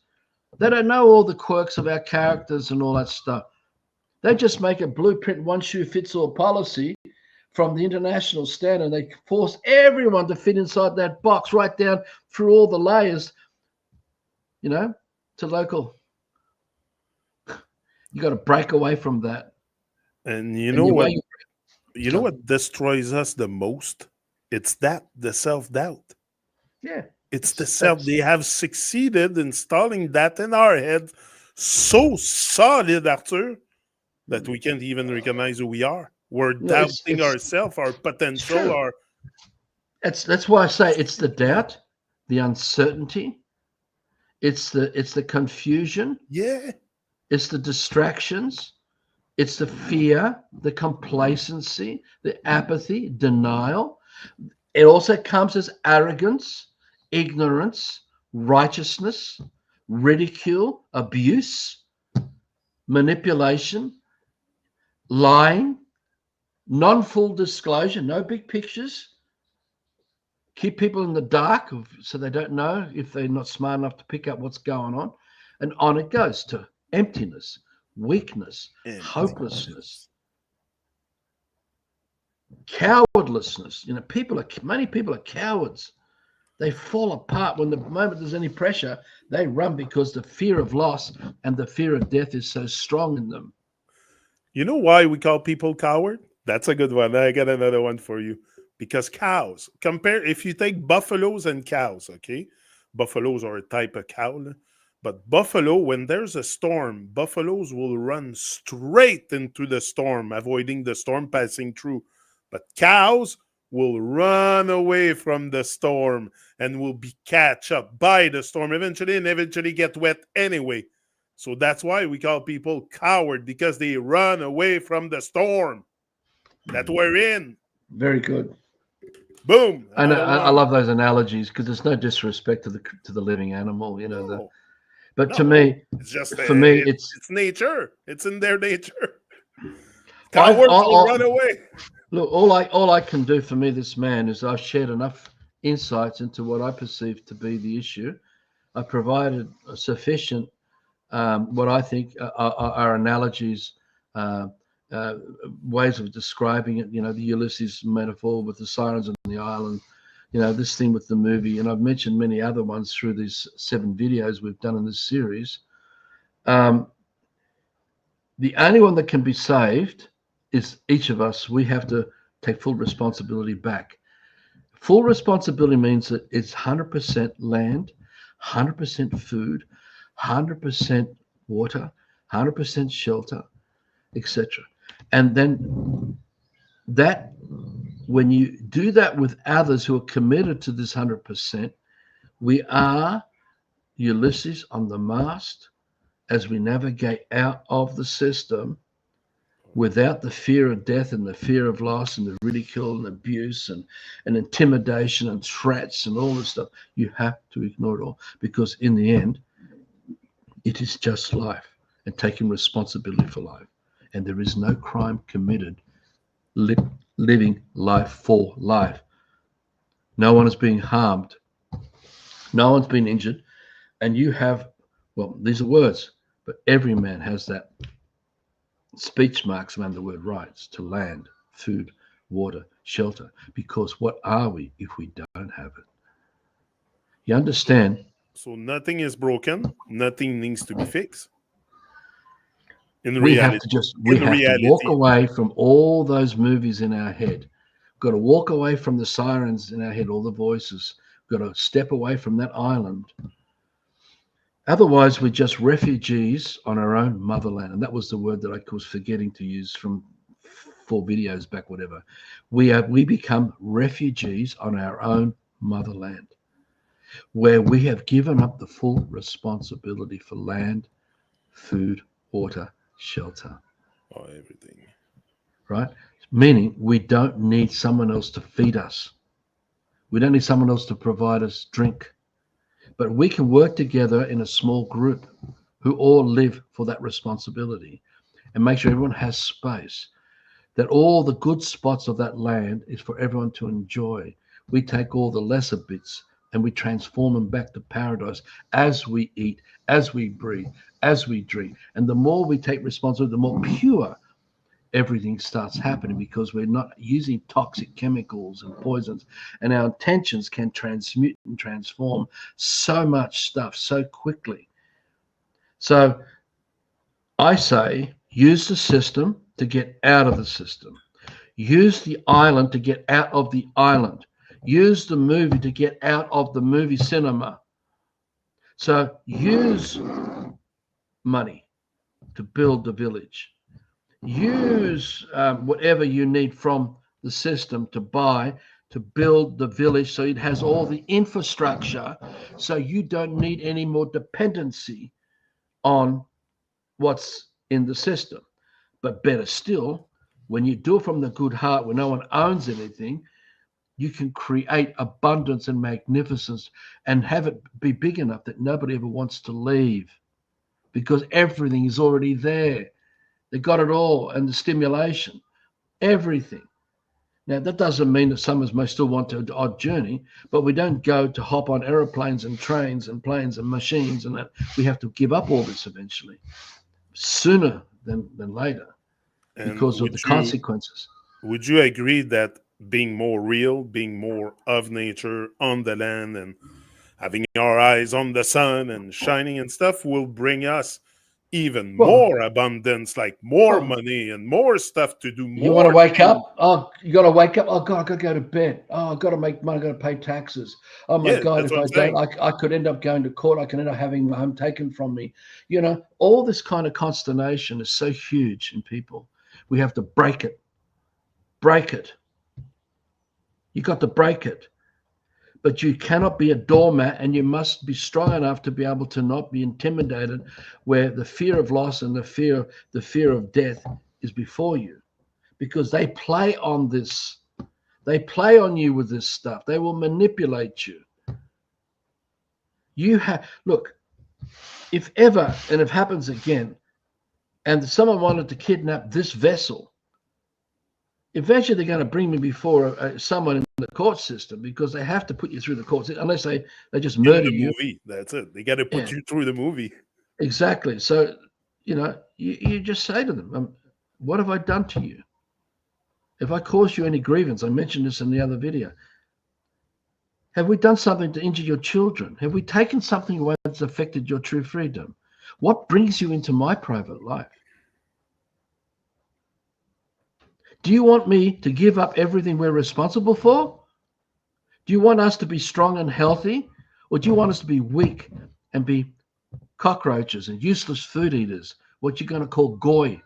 They don't know all the quirks of our characters and all that stuff. They just make a blueprint, one shoe fits all policy from the international standard. They force everyone to fit inside that box right down through all the layers, to local. You got to break away from that. And you know what? You know what destroys us the most? It's the self-doubt. Yeah. It's the self. They have succeeded installing that in our head so solid, Arthur, that we can't even recognize who we are. We're doubting ourselves, our potential, That's why I say it's the doubt, the uncertainty, it's the confusion. Yeah. It's the distractions. It's the fear, the complacency, the apathy, denial. It also comes as arrogance, ignorance, righteousness, ridicule, abuse, manipulation, lying, non-full disclosure, no big pictures. Keep people in the dark so they don't know if they're not smart enough to pick up what's going on. And on it goes to emptiness, weakness, hopelessness, cowardlessness. Many people are cowards. They fall apart when the moment there's any pressure, they run because the fear of loss and the fear of death is so strong in them. You know why we call people coward? That's a good one. I got another one for you. Because cows, if you take buffaloes and cows, okay? Buffaloes are a type of cow, but buffalo, when there's a storm, buffaloes will run straight into the storm, avoiding the storm passing through. But cows will run away from the storm and will be catch up by the storm eventually and eventually get wet anyway. So that's why we call people coward, because they run away from the storm that we're in. Very good. Boom. And I love those analogies because there's no disrespect to the living animal, But to me, it's just it's nature. It's in their nature. Cowards will run away. Look, all I can do for me, this man, is I've shared enough insights into what I perceive to be the issue. I provided sufficient, what I think are analogies, ways of describing it. The Ulysses metaphor with the sirens on the island. This thing with the movie, and I've mentioned many other ones through these 7 videos we've done in this series. The only one that can be saved is each of us. We have to take full responsibility back. Full responsibility means that it's 100% land, 100% food, 100% water, 100% shelter, etc. And then that, when you do that with others who are committed to this 100%, we are Ulysses on the mast as we navigate out of the system without the fear of death and the fear of loss and the ridicule and abuse and intimidation and threats and all this stuff. You have to ignore it all, because in the end, it is just life and taking responsibility for life. And there is no crime committed living life for life. No one is being harmed. No one's been injured. And you have, well, these are words, but every man has that speech marks around the word rights to land, food, water, shelter. Because what are we if we don't have it? You understand? So nothing is broken. Nothing needs to be fixed. We have to walk away from all those movies in our head. We've got to walk away from the sirens in our head, all the voices. We've got to step away from that island Otherwise, we're just refugees on our own motherland. And that was the word that I was forgetting to use from 4 videos back, whatever. We become refugees on our own motherland, where we have given up the full responsibility for land, food, water, shelter, Oh, everything. right? Meaning we don't need someone else to feed us. We don't need someone else to provide us drink. But we can work together in a small group who all live for that responsibility and make sure everyone has space, that all the good spots of that land is for everyone to enjoy. We take all the lesser bits and we transform them back to paradise as we eat, as we breathe, as we drink. And the more we take responsibility, the more pure everything starts happening, because we're not using toxic chemicals and poisons, and our intentions can transmute and transform so much stuff so quickly. So I say use the system to get out of the system. Use the island to get out of the island. Use the movie to get out of the movie cinema. So use money to build the village. Use whatever you need from the system to buy to build the village, so it has all the infrastructure, so you don't need any more dependency on what's in the system. But better still, when you do it from the good heart, when no one owns anything, you can create abundance and magnificence and have it be big enough that nobody ever wants to leave, because everything is already there. They got it all, and the stimulation, everything. Now, that doesn't mean that some of us may still want to odd journey, but we don't go to hop on aeroplanes and trains and planes and machines and that. We have to give up all this eventually, sooner than later, And because of the consequences. would you agree that being more real, being more of nature on the land, and having our eyes on the sun and shining and stuff will bring us even Well, more abundance, like more well, money and more stuff to do you want to more wake things? up? Oh, you got to wake up. Oh God, I got to go to bed. Oh, I got to make money. I got to pay taxes. Oh my Yeah, God, that's if what I'm I don't, saying. I could end up going to court. I can end up having my home taken from me. All this kind of consternation is so huge in people. We have to break it. Break it. You got to break it. But you cannot be a doormat, and you must be strong enough to be able to not be intimidated, where the fear of loss and the fear of death is before you, because they play on this. They play on you with this stuff. They will manipulate you. You have look, if ever, and if it happens again, and someone wanted to kidnap this vessel, eventually they're going to bring me before someone in the court system, because they have to put you through the court system, unless they just In murder the you. movie, that's it. They got to put Yeah, you through the movie. exactly. So, you just say to them, what have I done to you? If I caused you any grievance, I mentioned this in the other video. Have we done something to injure your children? Have we taken something away that's affected your true freedom? What brings you into my private life? Do you want me to give up everything we're responsible for? Do you want us to be strong and healthy? Or do you want us to be weak and be cockroaches and useless food eaters, what you're going to call goy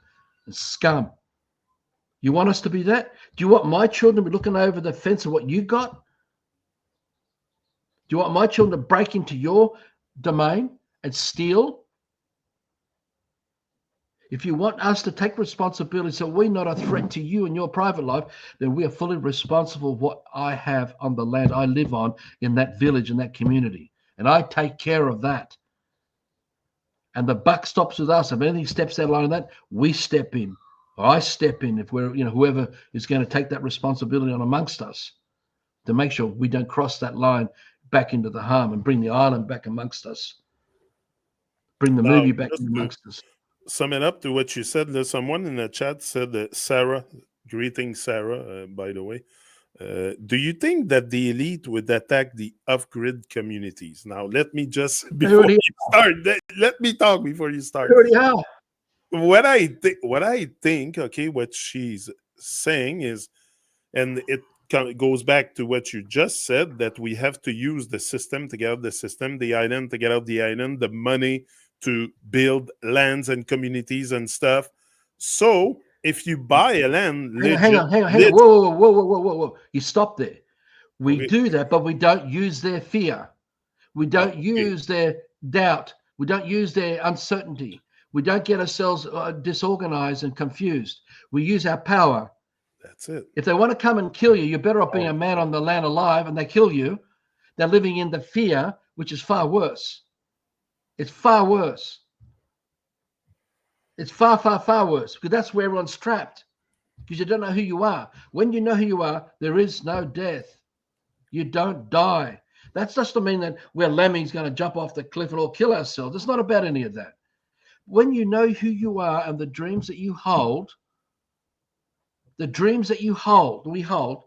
and scum? You want us to be that? Do you want my children to be looking over the fence of what you got? Do you want my children to break into your domain and steal? If you want us to take responsibility so we're not a threat to you in your private life, then we are fully responsible for what I have on the land I live on, in that village, in that community. And I take care of that. And the buck stops with us. If anything steps out of line of that, we step in. Or I step in if we're, whoever is going to take that responsibility on amongst us, to make sure we don't cross that line back into the harm and bring the island back amongst us. Bring the Now, movie back just to amongst us. sum it up to what you said, there's someone in the chat said that Sarah, greeting Sarah, by the way. Do you think that the elite would attack the off-grid communities? Now, let me just They before already, you start, let me talk before you they start. already are. What I think, okay, what she's saying is, and goes back to what you just said, that we have to use the system to get out the system, the island to get out the island, the money to build lands and communities and stuff. So if you buy a land, Hang on. Whoa. You stop there. We okay, do that, but we don't use their fear. We don't okay, use their doubt. We don't use their uncertainty. We don't get ourselves disorganized and confused. We use our power. that's it. If they want to come and kill you, you're better off being a Oh, man on the land alive, and they kill you. They're living in the fear, which is far worse. It's far worse. It's far worse, because that's where everyone's trapped, because you don't know who you are. When you know who you are, there is no death. You don't die. That doesn't mean that we're lemmings going to jump off the cliff and all kill ourselves. It's not about any of that. When you know who you are and the dreams that you hold, we hold,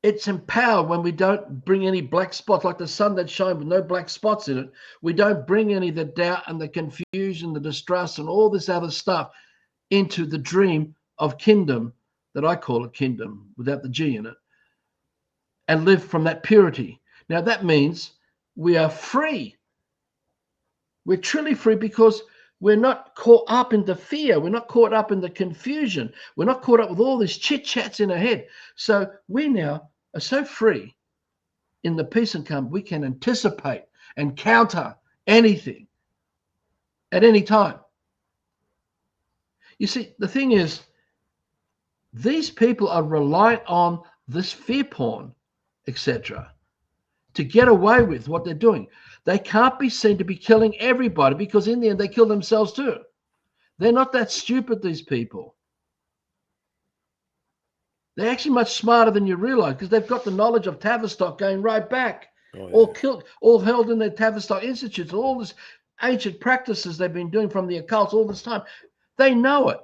it's empowered when we don't bring any black spots, like the sun that shines with no black spots in it. We don't bring any of the doubt and the confusion, the distrust, and all this other stuff into the dream of kingdom, that I call a kingdom without the G in it, and live from that purity. Now that means we are free. We're truly free, because we're not caught up in the fear. We're not caught up in the confusion. We're not caught up with all these chit chats in our head. So we now are so free in the peace and calm, we can anticipate and counter anything at any time. You see, the thing is, these people are reliant on this fear porn, etc., to get away with what they're doing. They can't be seen to be killing everybody, because in the end they kill themselves too. They're not that stupid, these people. They're actually much smarter than you realize, because they've got the knowledge of Tavistock going right back. oh yeah. All held in their Tavistock institutes, all this ancient practices they've been doing from the occult all this time. They know it.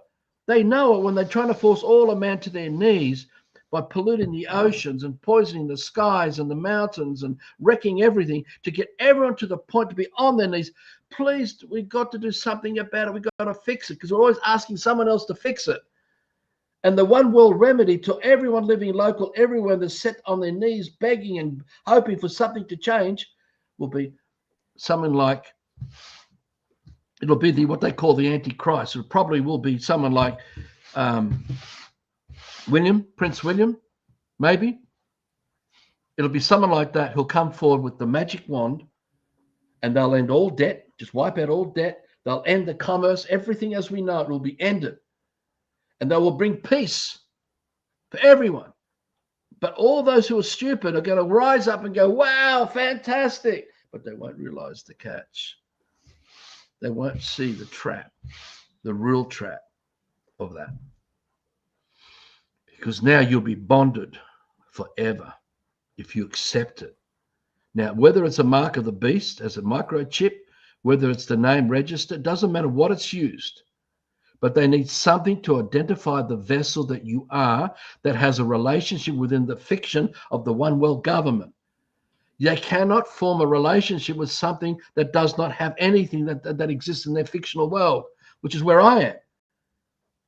They know it when they're trying to force all a man to their knees by polluting the oceans and poisoning the skies and the mountains and wrecking everything, to get everyone to the point to be on their knees. Please, we've got to do something about it. We've got to fix it, because we're always asking someone else to fix it. And the one world remedy to everyone living local, everyone that's set on their knees begging and hoping for something to change, will be something like, it'll be what they call the Antichrist. It probably will be someone like Prince William, maybe. It'll be someone like that who'll come forward with the magic wand, and they'll end all debt, just wipe out all debt. They'll end the commerce, everything as we know it will be ended. And they will bring peace for everyone. But all those who are stupid are going to rise up and go, wow, fantastic. But they won't realize the catch. They won't see the trap, the real trap of that. Because now you'll be bonded forever if you accept it. Now, whether it's a mark of the beast as a microchip, whether it's the name register, it doesn't matter what it's used. But they need something to identify the vessel that you are, that has a relationship within the fiction of the one world government. They cannot form a relationship with something that does not have anything that exists in their fictional world, which is where I am.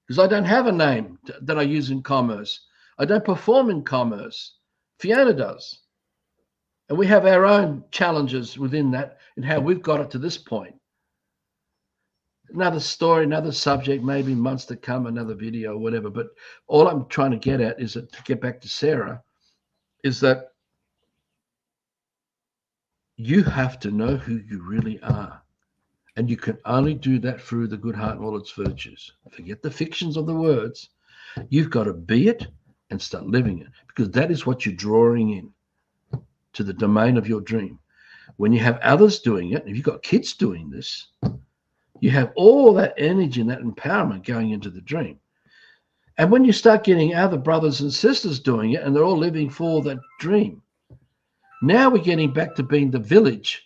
Because I don't have a name that I use in commerce. I don't perform in commerce. Fiona does. And we have our own challenges within that and how we've got it to this point. Another story, another subject, maybe months to come, another video or whatever. But all I'm trying to get at is that, to get back to Sarah, is that you have to know who you really are. And you can only do that through the good heart and all its virtues. Forget the fictions of the words. You've got to be it and start living it, because that is what you're drawing in to the domain of your dream. When you have others doing it, if you've got kids doing this, you have all that energy and that empowerment going into the dream. And when you start getting other brothers and sisters doing it, and they're all living for that dream, now we're getting back to being the village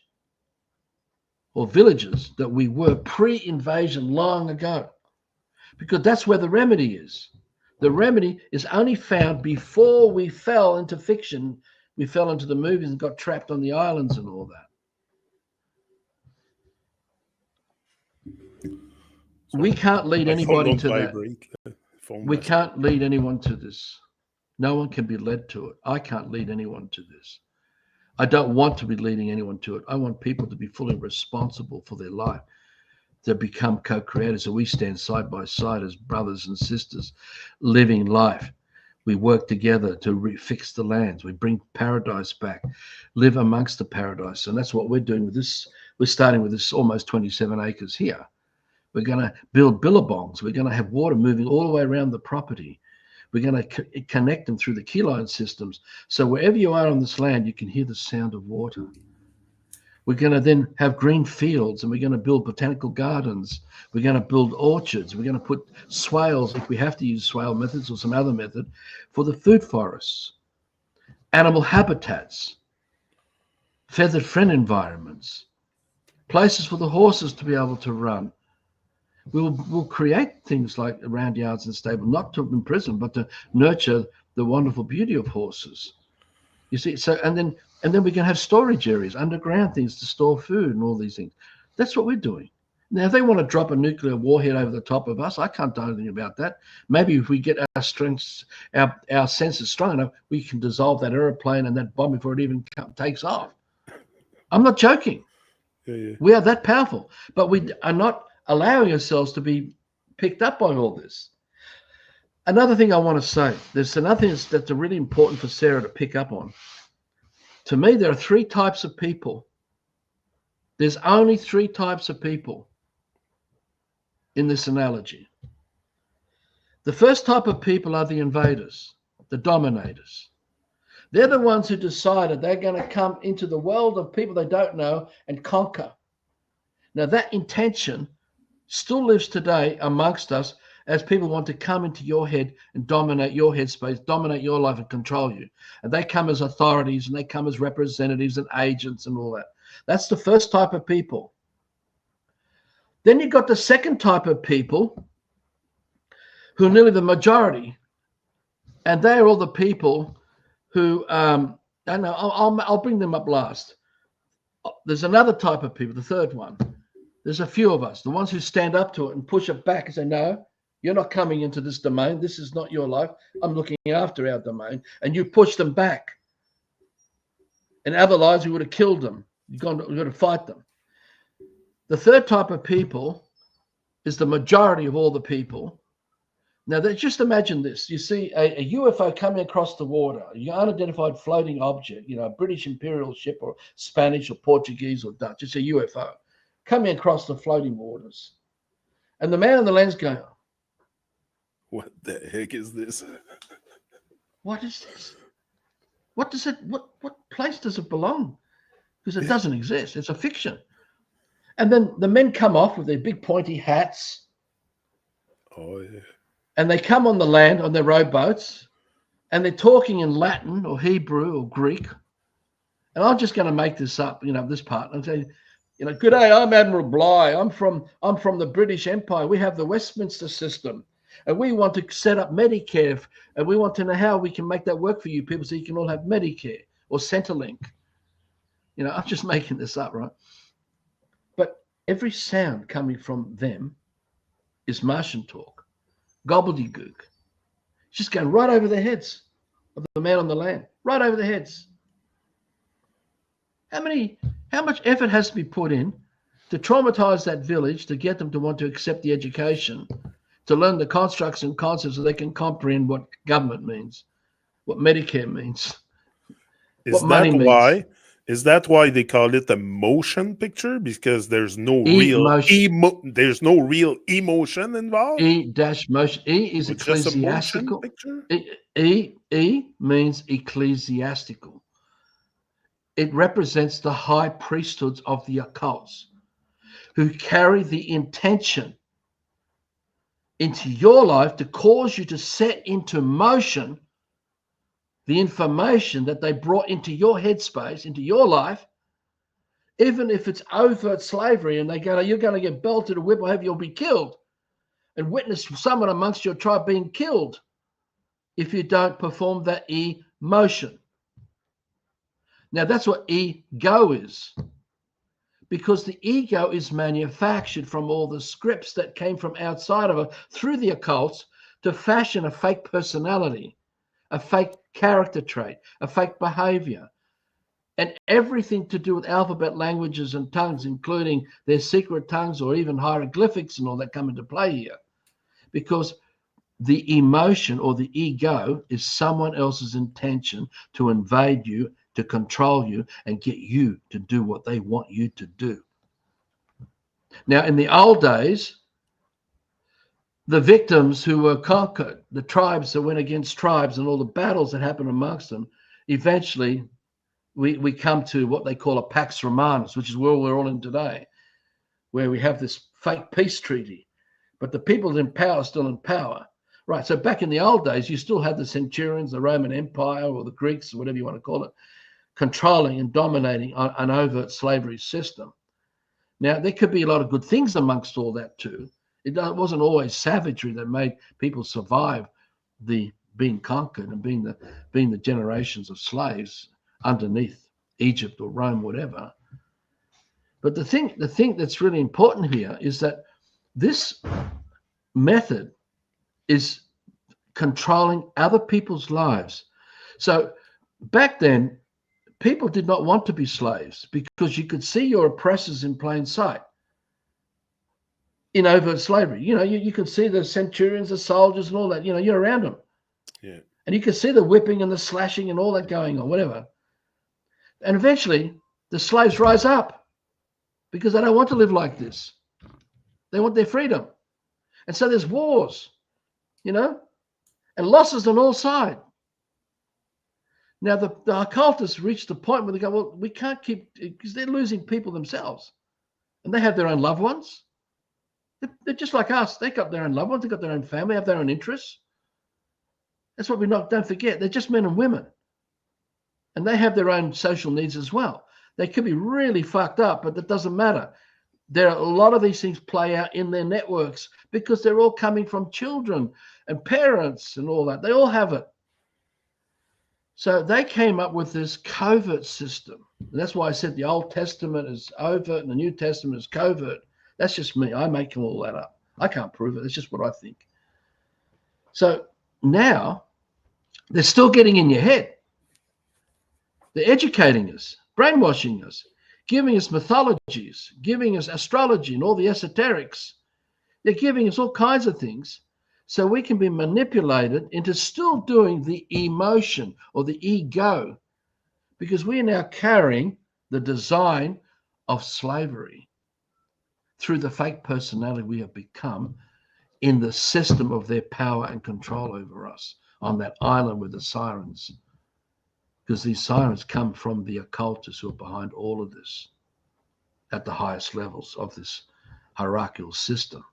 or villages that we were pre-invasion long ago, because that's where the remedy is. The remedy is only found before we fell into fiction. We fell into the movies and got trapped on the islands and all that. So we can't lead my phone anybody don't to vibrate. that. We can't lead anyone to this. No one can be led to it. I can't lead anyone to this. I don't want to be leading anyone to it. I want people to be fully responsible for their life, to become co-creators. So we stand side by side as brothers and sisters, living life. We work together to fix the lands. We bring paradise back, live amongst the paradise. And that's what we're doing with this. We're starting with this almost 27 acres here. We're going to build billabongs. We're going to have water moving all the way around the property. We're going to connect them through the key line systems. So wherever you are on this land, you can hear the sound of water. We're going to then have green fields, and we're going to build botanical gardens. We're going to build orchards. We're going to put swales, if we have to use swale methods or some other method, for the food forests, animal habitats, feathered friend environments, places for the horses to be able to run. We'll create things like round yards and stable, not to imprison, but to nurture the wonderful beauty of horses. You see, so and then we can have storage areas, underground things to store food and all these things. That's what we're doing. Now, if they want to drop a nuclear warhead over the top of us, I can't do anything about that. Maybe if we get our strengths, our senses strong enough, we can dissolve that airplane and that bomb before it even takes off. I'm not joking. Yeah. We are that powerful, but we are not allowing ourselves to be picked up by all this. Another thing I want to say, there's another thing that's really important for Sarah to pick up on. To me, there are three types of people. There's only three types of people in this analogy. The first type of people are the invaders, the dominators. They're the ones who decided they're going to come into the world of people they don't know and conquer. Now, that intention still lives today amongst us as people want to come into your head and dominate your headspace, dominate your life and control you. And they come as authorities and they come as representatives and agents and all that. That's the first type of people. Then you've got the second type of people who are nearly the majority. And they are all the people who, I don't know, I'll bring them up last. There's another type of people, the third one. There's a few of us, the ones who stand up to it and push it back and say, no, you're not coming into this domain. This is not your life. I'm looking after our domain. And you push them back. And otherwise, we would have killed them. You've got to fight them. The third type of people is the majority of all the people. Now, just imagine this. You see a UFO coming across the water, an unidentified floating object, a British imperial ship or Spanish or Portuguese or Dutch. It's a UFO coming across the floating waters. And the man on the land's going, what the heck is this? what is this? What place does it belong? Because it doesn't exist. It's a fiction. And then the men come off with their big pointy hats. Oh, yeah. And they come on the land on their rowboats and they're talking in Latin or Hebrew or Greek. And I'm just going to make this up, this part. I'm saying, good day, I'm Admiral Bligh. I'm from the British Empire. We have the Westminster system. And we want to set up Medicare. And we want to know how we can make that work for you people so you can all have Medicare or Centrelink. I'm just making this up, right? But every sound coming from them is Martian talk, gobbledygook. It's just going right over the heads of the man on the land, right over the heads. How much effort has to be put in to traumatize that village, to get them to want to accept the education, to learn the constructs and concepts so they can comprehend what government means, what Medicare means, what money means. Is that why they call it a motion picture? Because there's no there's no real emotion involved. Motion. E is ecclesiastical. E means ecclesiastical. It represents the high priesthoods of the occults who carry the intention into your life to cause you to set into motion the information that they brought into your headspace, into your life, even if it's overt slavery and you're going to get belted or whipped or have you'll be killed, and witness someone amongst your tribe being killed if you don't perform that emotion. Now, that's what ego is, because the ego is manufactured from all the scripts that came from outside of it through the occults to fashion a fake personality, a fake character trait, a fake behavior, and everything to do with alphabet languages and tongues, including their secret tongues or even hieroglyphics and all that come into play here. Because the emotion or the ego is someone else's intention to invade you, to control you, and get you to do what they want you to do. Now, in the old days, the victims who were conquered, the tribes that went against tribes and all the battles that happened amongst them, eventually we come to what they call a Pax Romanus, which is where we're all in today, where we have this fake peace treaty, but the people in power are still in power. Right, so back in the old days, you still had the centurions, the Roman Empire, or the Greeks, or whatever you want to call it, controlling and dominating an overt slavery system. Now, there could be a lot of good things amongst all that too. It wasn't always savagery that made people survive the being conquered and being the generations of slaves underneath Egypt or Rome, whatever. But the thing that's really important here is that this method is controlling other people's lives. So back then, people did not want to be slaves because you could see your oppressors in plain sight in overt slavery. You know, you could see the centurions, the soldiers and all that, you know, you're around them. Yeah. And you could see the whipping and the slashing and all that going on, whatever. And eventually the slaves rise up because they don't want to live like this. They want their freedom. And so there's wars, you know, and losses on all sides. Now, the occultists reached the point where they go, well, we can't keep, because they're losing people themselves. And they have their own loved ones. They're just like us. They got their own loved ones. They got their own family, have their own interests. That's what don't forget. They're just men and women. And they have their own social needs as well. They could be really fucked up, but that doesn't matter. There are a lot of these things play out in their networks because they're all coming from children and parents and all that. They all have it. So they came up with this covert system. And that's why I said the Old Testament is overt and the New Testament is covert. That's just me. I make all that up. I can't prove it. It's just what I think. So now they're still getting in your head. They're educating us, brainwashing us, giving us mythologies, giving us astrology and all the esoterics. They're giving us all kinds of things so we can be manipulated into still doing the emotion or the ego, because we are now carrying the design of slavery through the fake personality we have become in the system of their power and control over us on that island with the sirens. Because these sirens come from the occultists who are behind all of this at the highest levels of this hierarchical system.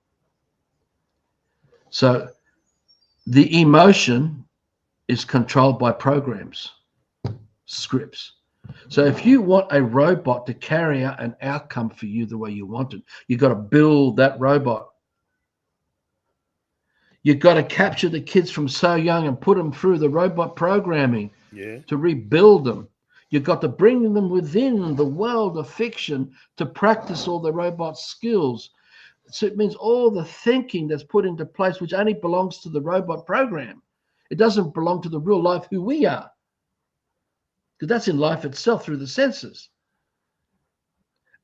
So the emotion is controlled by programs, scripts. So if you want a robot to carry out an outcome for you the way you want it, you've got to build that robot. You've got to capture the kids from so young and put them through the robot programming to rebuild them. You've got to bring them within the world of fiction to practice all the robot skills. So it means all the thinking that's put into place, which only belongs to the robot program. It doesn't belong to the real life who we are, because that's in life itself through the senses.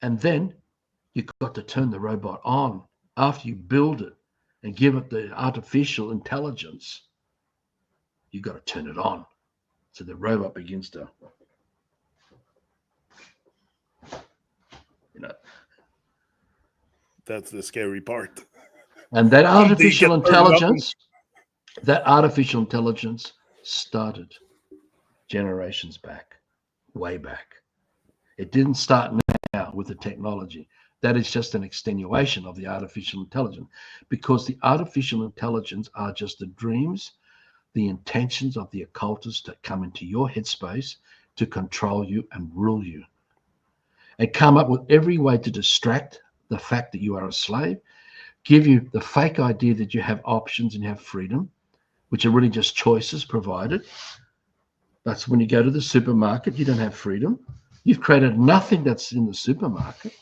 And then you've got to turn the robot on after you build it and give it the artificial intelligence. You've got to turn it on so the robot begins to, you know. That's the scary part. And that artificial intelligence started generations back, way back. It didn't start now with the technology. That is just an extenuation of the artificial intelligence, because the artificial intelligence are just the dreams, the intentions of the occultists that come into your headspace to control you and rule you, and come up with every way to distract the fact that you are a slave, give you the fake idea that you have options and you have freedom, which are really just choices provided. That's when you go to the supermarket, you don't have freedom. You've created nothing that's in the supermarket.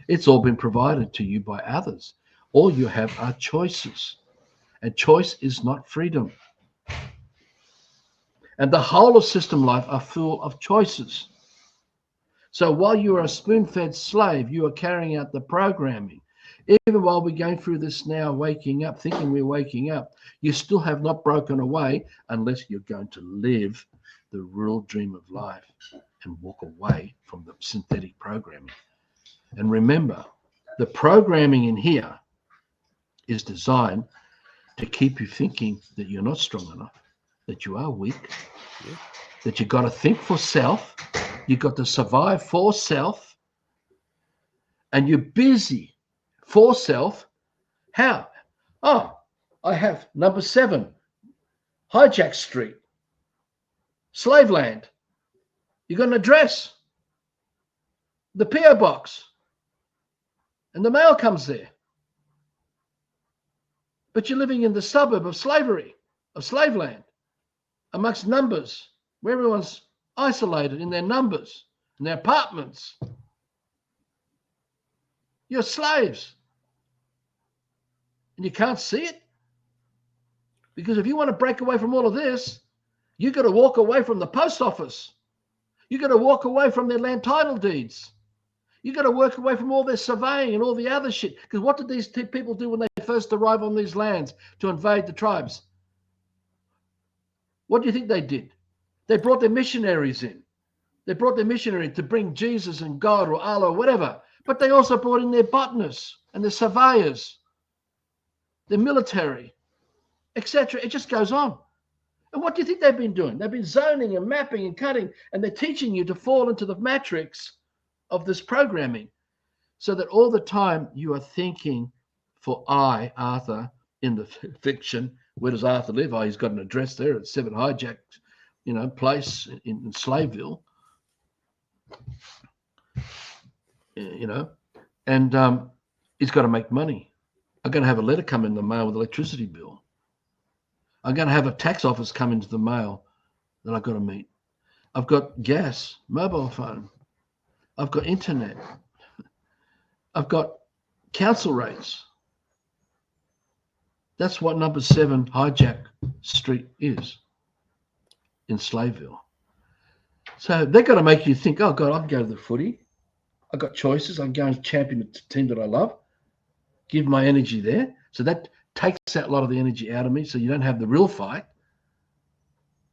It's all been provided to you by others. All you have are choices. And choice is not freedom. And the whole of system life are full of choices. So while you are a spoon-fed slave, you are carrying out the programming. Even while we're going through this now, waking up, thinking we're waking up, you still have not broken away unless you're going to live the real dream of life and walk away from the synthetic programming. And remember, the programming in here is designed to keep you thinking that you're not strong enough, that you are weak, that you got to think for self, you got to survive for self, and you're busy for self. How? Oh, I have number 7, Hijack Street, slave land. You got an address, the PO box, and the mail comes there. But you're living in the suburb of slavery, of slave land, amongst numbers, where everyone's isolated in their numbers, in their apartments. You're slaves. And you can't see it. Because if you want to break away from all of this, you've got to walk away from the post office. You've got to walk away from their land title deeds. You've got to work away from all their surveying and all the other shit. Because what did these people do when they first arrived on these lands to invade the tribes? What do you think they did? They brought their missionaries in. They brought their missionary to bring Jesus and God or Allah or whatever. But they also brought in their botanists and their surveyors, their military, etc. It just goes on. And what do you think they've been doing? They've been zoning and mapping and cutting, and they're teaching you to fall into the matrix of this programming so that all the time you are thinking for I, Arthur, in the fiction. Where does Arthur live? Oh, he's got an address there at 7 Hijack, place in Slaveville. And he's got to make money. I'm going to have a letter come in the mail with electricity bill. I'm going to have a tax office come into the mail that I've got to meet. I've got gas, mobile phone. I've got internet. I've got council rates. That's what number 7 Hijack Street is in Slaveville. So they've got to make you think, oh, God, I can go to the footy. I've got choices. I can go and champion the team that I love, give my energy there. So that takes out a lot of the energy out of me so you don't have the real fight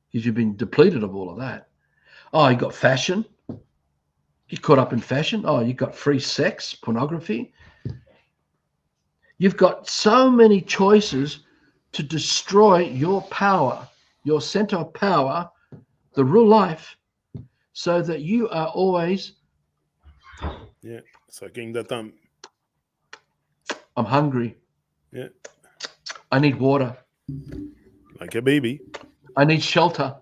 because you've been depleted of all of that. Oh, you got fashion. You're caught up in fashion. Oh, you've got free sex, pornography. You've got so many choices to destroy your power, your center of power, the real life, so that you are always sucking the thumb. I'm hungry. I need water. Like a baby. I need shelter.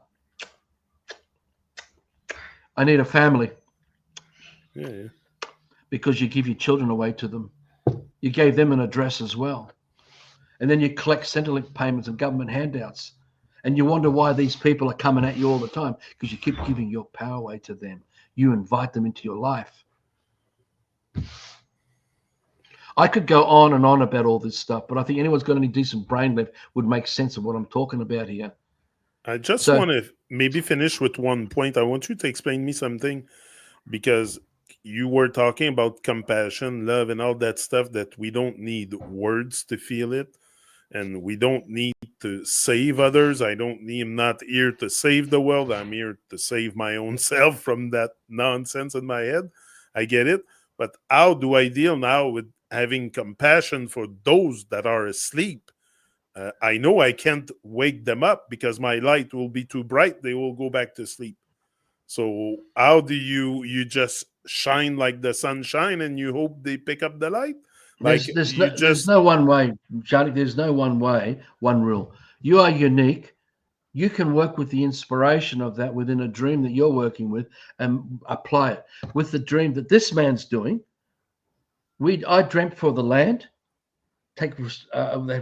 I need a family. Because you give your children away to them. You gave them an address as well. And then you collect Centrelink payments and government handouts. And you wonder why these people are coming at you all the time, because you keep giving your power away to them. You invite them into your life. I could go on and on about all this stuff, but I think anyone's got any decent brain left would make sense of what I'm talking about here. I just want to maybe finish with one point. I want you to explain me something, because you were talking about compassion, love, and all that stuff, that we don't need words to feel it, and we don't need to save others. I'm not here to save the world. I'm here to save my own self from that nonsense in my head. I get it. But how do I deal now with having compassion for those that are asleep? I know I can't wake them up because my light will be too bright. They will go back to sleep. So how do you just shine like the sunshine and you hope they pick up the light? There's no one way, Charlie. There's no one way, one rule. You are unique. You can work with the inspiration of that within a dream that you're working with and apply it. With the dream that this man's doing, I dreamt for the land.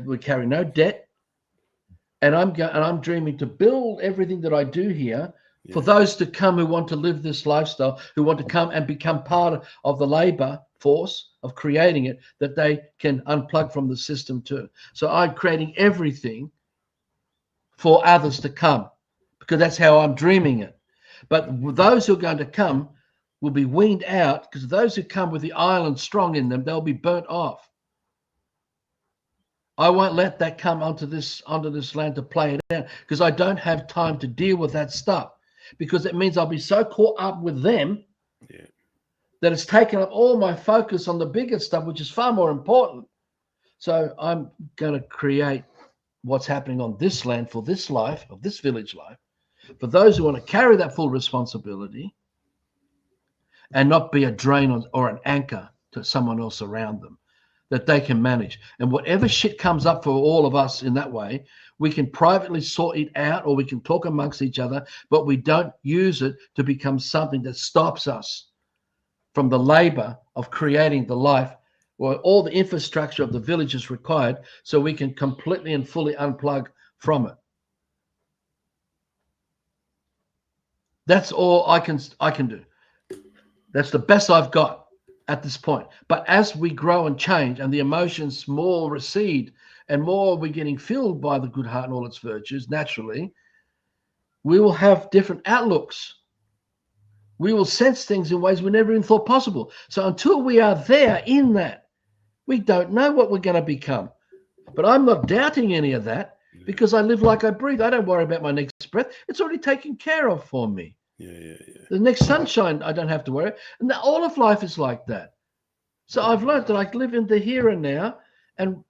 We carry no debt, and I'm dreaming to build everything that I do here for those to come who want to live this lifestyle, who want to come and become part of the labor force of creating it, that they can unplug from the system too. So I'm creating everything for others to come, because that's how I'm dreaming it. But those who are going to come will be weaned out, because those who come with the island strong in them, they'll be burnt off. I won't let that come onto this land to play it out, because I don't have time to deal with that stuff, because it means I'll be so caught up with them that it's taken up all my focus on the bigger stuff, which is far more important. So I'm going to create what's happening on this land for this life, of this village life, for those who want to carry that full responsibility and not be a drain or an anchor to someone else around them, that they can manage. And whatever shit comes up for all of us in that way, we can privately sort it out, or we can talk amongst each other, but we don't use it to become something that stops us from the labor of creating the life or all the infrastructure of the village is required, so we can completely and fully unplug from it. That's all I can do. That's the best I've got at this point. But as we grow and change, and the emotions more recede, and more we're getting filled by the good heart and all its virtues, naturally, we will have different outlooks. We will sense things in ways we never even thought possible. So until we are there in that, we don't know what we're going to become. But I'm not doubting any of that, because I live like I breathe. I don't worry about my next breath. It's already taken care of for me. The next sunshine, I don't have to worry. And all of life is like that. So I've learned that I live in the here and now and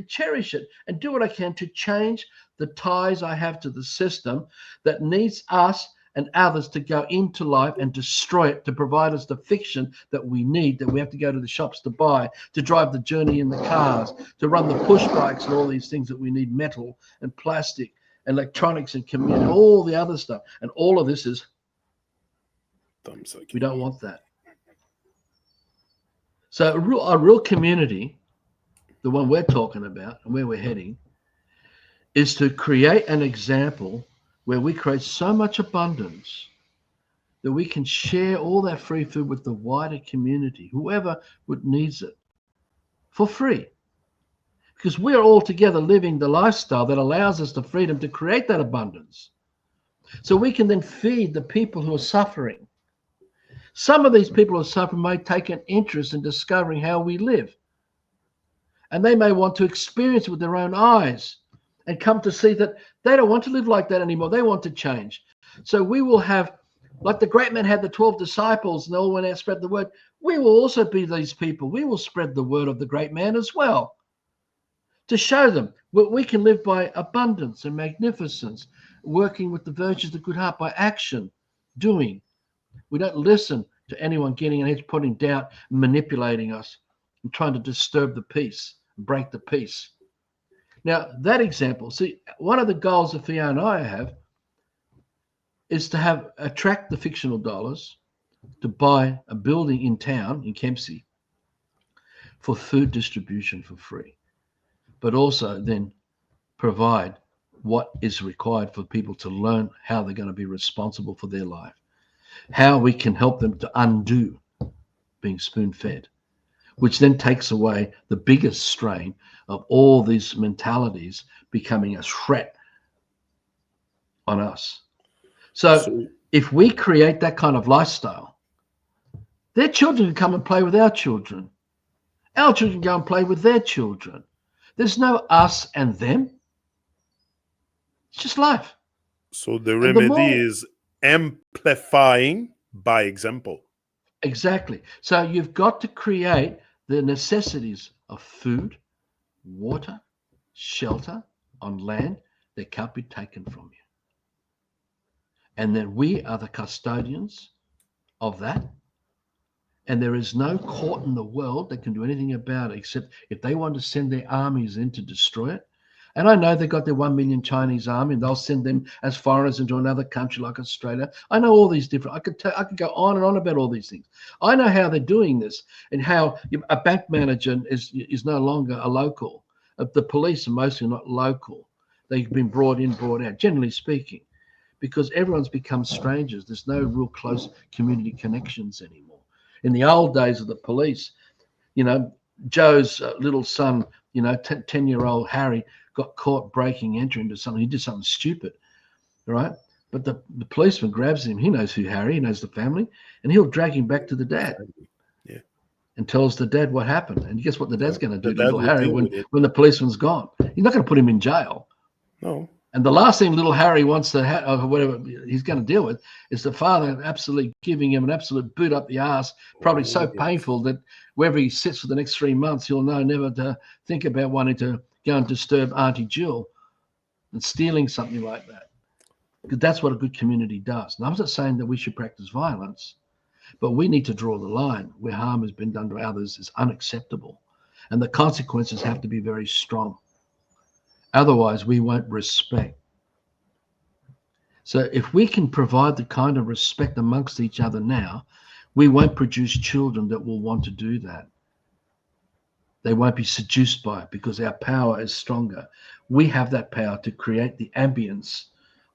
cherish it and do what I can to change the ties I have to the system that needs us and others to go into life and destroy it, to provide us the fiction that we need, that we have to go to the shops to buy, to drive the journey in the cars, to run the push bikes and all these things that we need, metal and plastic, electronics and community, all the other stuff. And all of this is, we don't want that. So a real community, the one we're talking about and where we're heading, is to create an example where we create so much abundance that we can share all that free food with the wider community, whoever needs it, for free. Because we're all together living the lifestyle that allows us the freedom to create that abundance. So we can then feed the people who are suffering. Some of these people who are suffering may take an interest in discovering how we live. And they may want to experience it with their own eyes and come to see that they don't want to live like that anymore. They want to change. So we will have, like the great man had the 12 disciples and they all went out and spread the word. We will also be these people. We will spread the word of the great man as well, to show them we can live by abundance and magnificence, working with the virtues of the good heart by action, doing. We don't listen to anyone getting in heads, putting doubt, manipulating us, and trying to disturb the peace, break the peace. Now, that example, see, one of the goals that Fiona and I have is to attract the fictional dollars to buy a building in town, in Kempsey, for food distribution for free, but also then provide what is required for people to learn how they're going to be responsible for their life, how we can help them to undo being spoon-fed, which then takes away the biggest strain of all these mentalities becoming a threat on us. So if we create that kind of lifestyle, their children can come and play with our children. Our children can go and play with their children. There's no us and them. It's just life. So the remedy is amplifying by example. Exactly. So you've got to create the necessities of food, water, shelter on land that can't be taken from you. And then we are the custodians of that. And there is no court in the world that can do anything about it, except if they want to send their armies in to destroy it. And I know they've got their 1 million Chinese army, and they'll send them as foreigners into another country like Australia. I know all these different, I could go on and on about all these things. I know how they're doing this, and how a bank manager is no longer a local. The police are mostly not local. They've been brought in, brought out, generally speaking, because everyone's become strangers. There's no real close community connections anymore. In the old days of the police, Joe's little son, 10-year-old Harry, got caught breaking, entering into something. He did something stupid, right? But the policeman grabs him. He knows who Harry, he knows the family, and he'll drag him back to the dad Exactly. Yeah. and tells the dad what happened. And guess what the dad's Yeah. going to The do to dad little would Harry deal with it. when the policeman's gone? He's not going to put him in jail. No. And the last thing little Harry wants to or whatever he's going to deal with is the father absolutely giving him an absolute boot up the ass, probably Oh, so yes. painful that wherever he sits for the next 3 months, he'll know never to think about wanting to go and disturb Auntie Jill and stealing something like that. Because that's what a good community does. And I'm not saying that we should practice violence, but we need to draw the line where harm has been done to others is unacceptable. And the consequences have to be very strong. Otherwise, we won't respect. So if we can provide the kind of respect amongst each other now, we won't produce children that will want to do that. They won't be seduced by it because our power is stronger. We have that power to create the ambience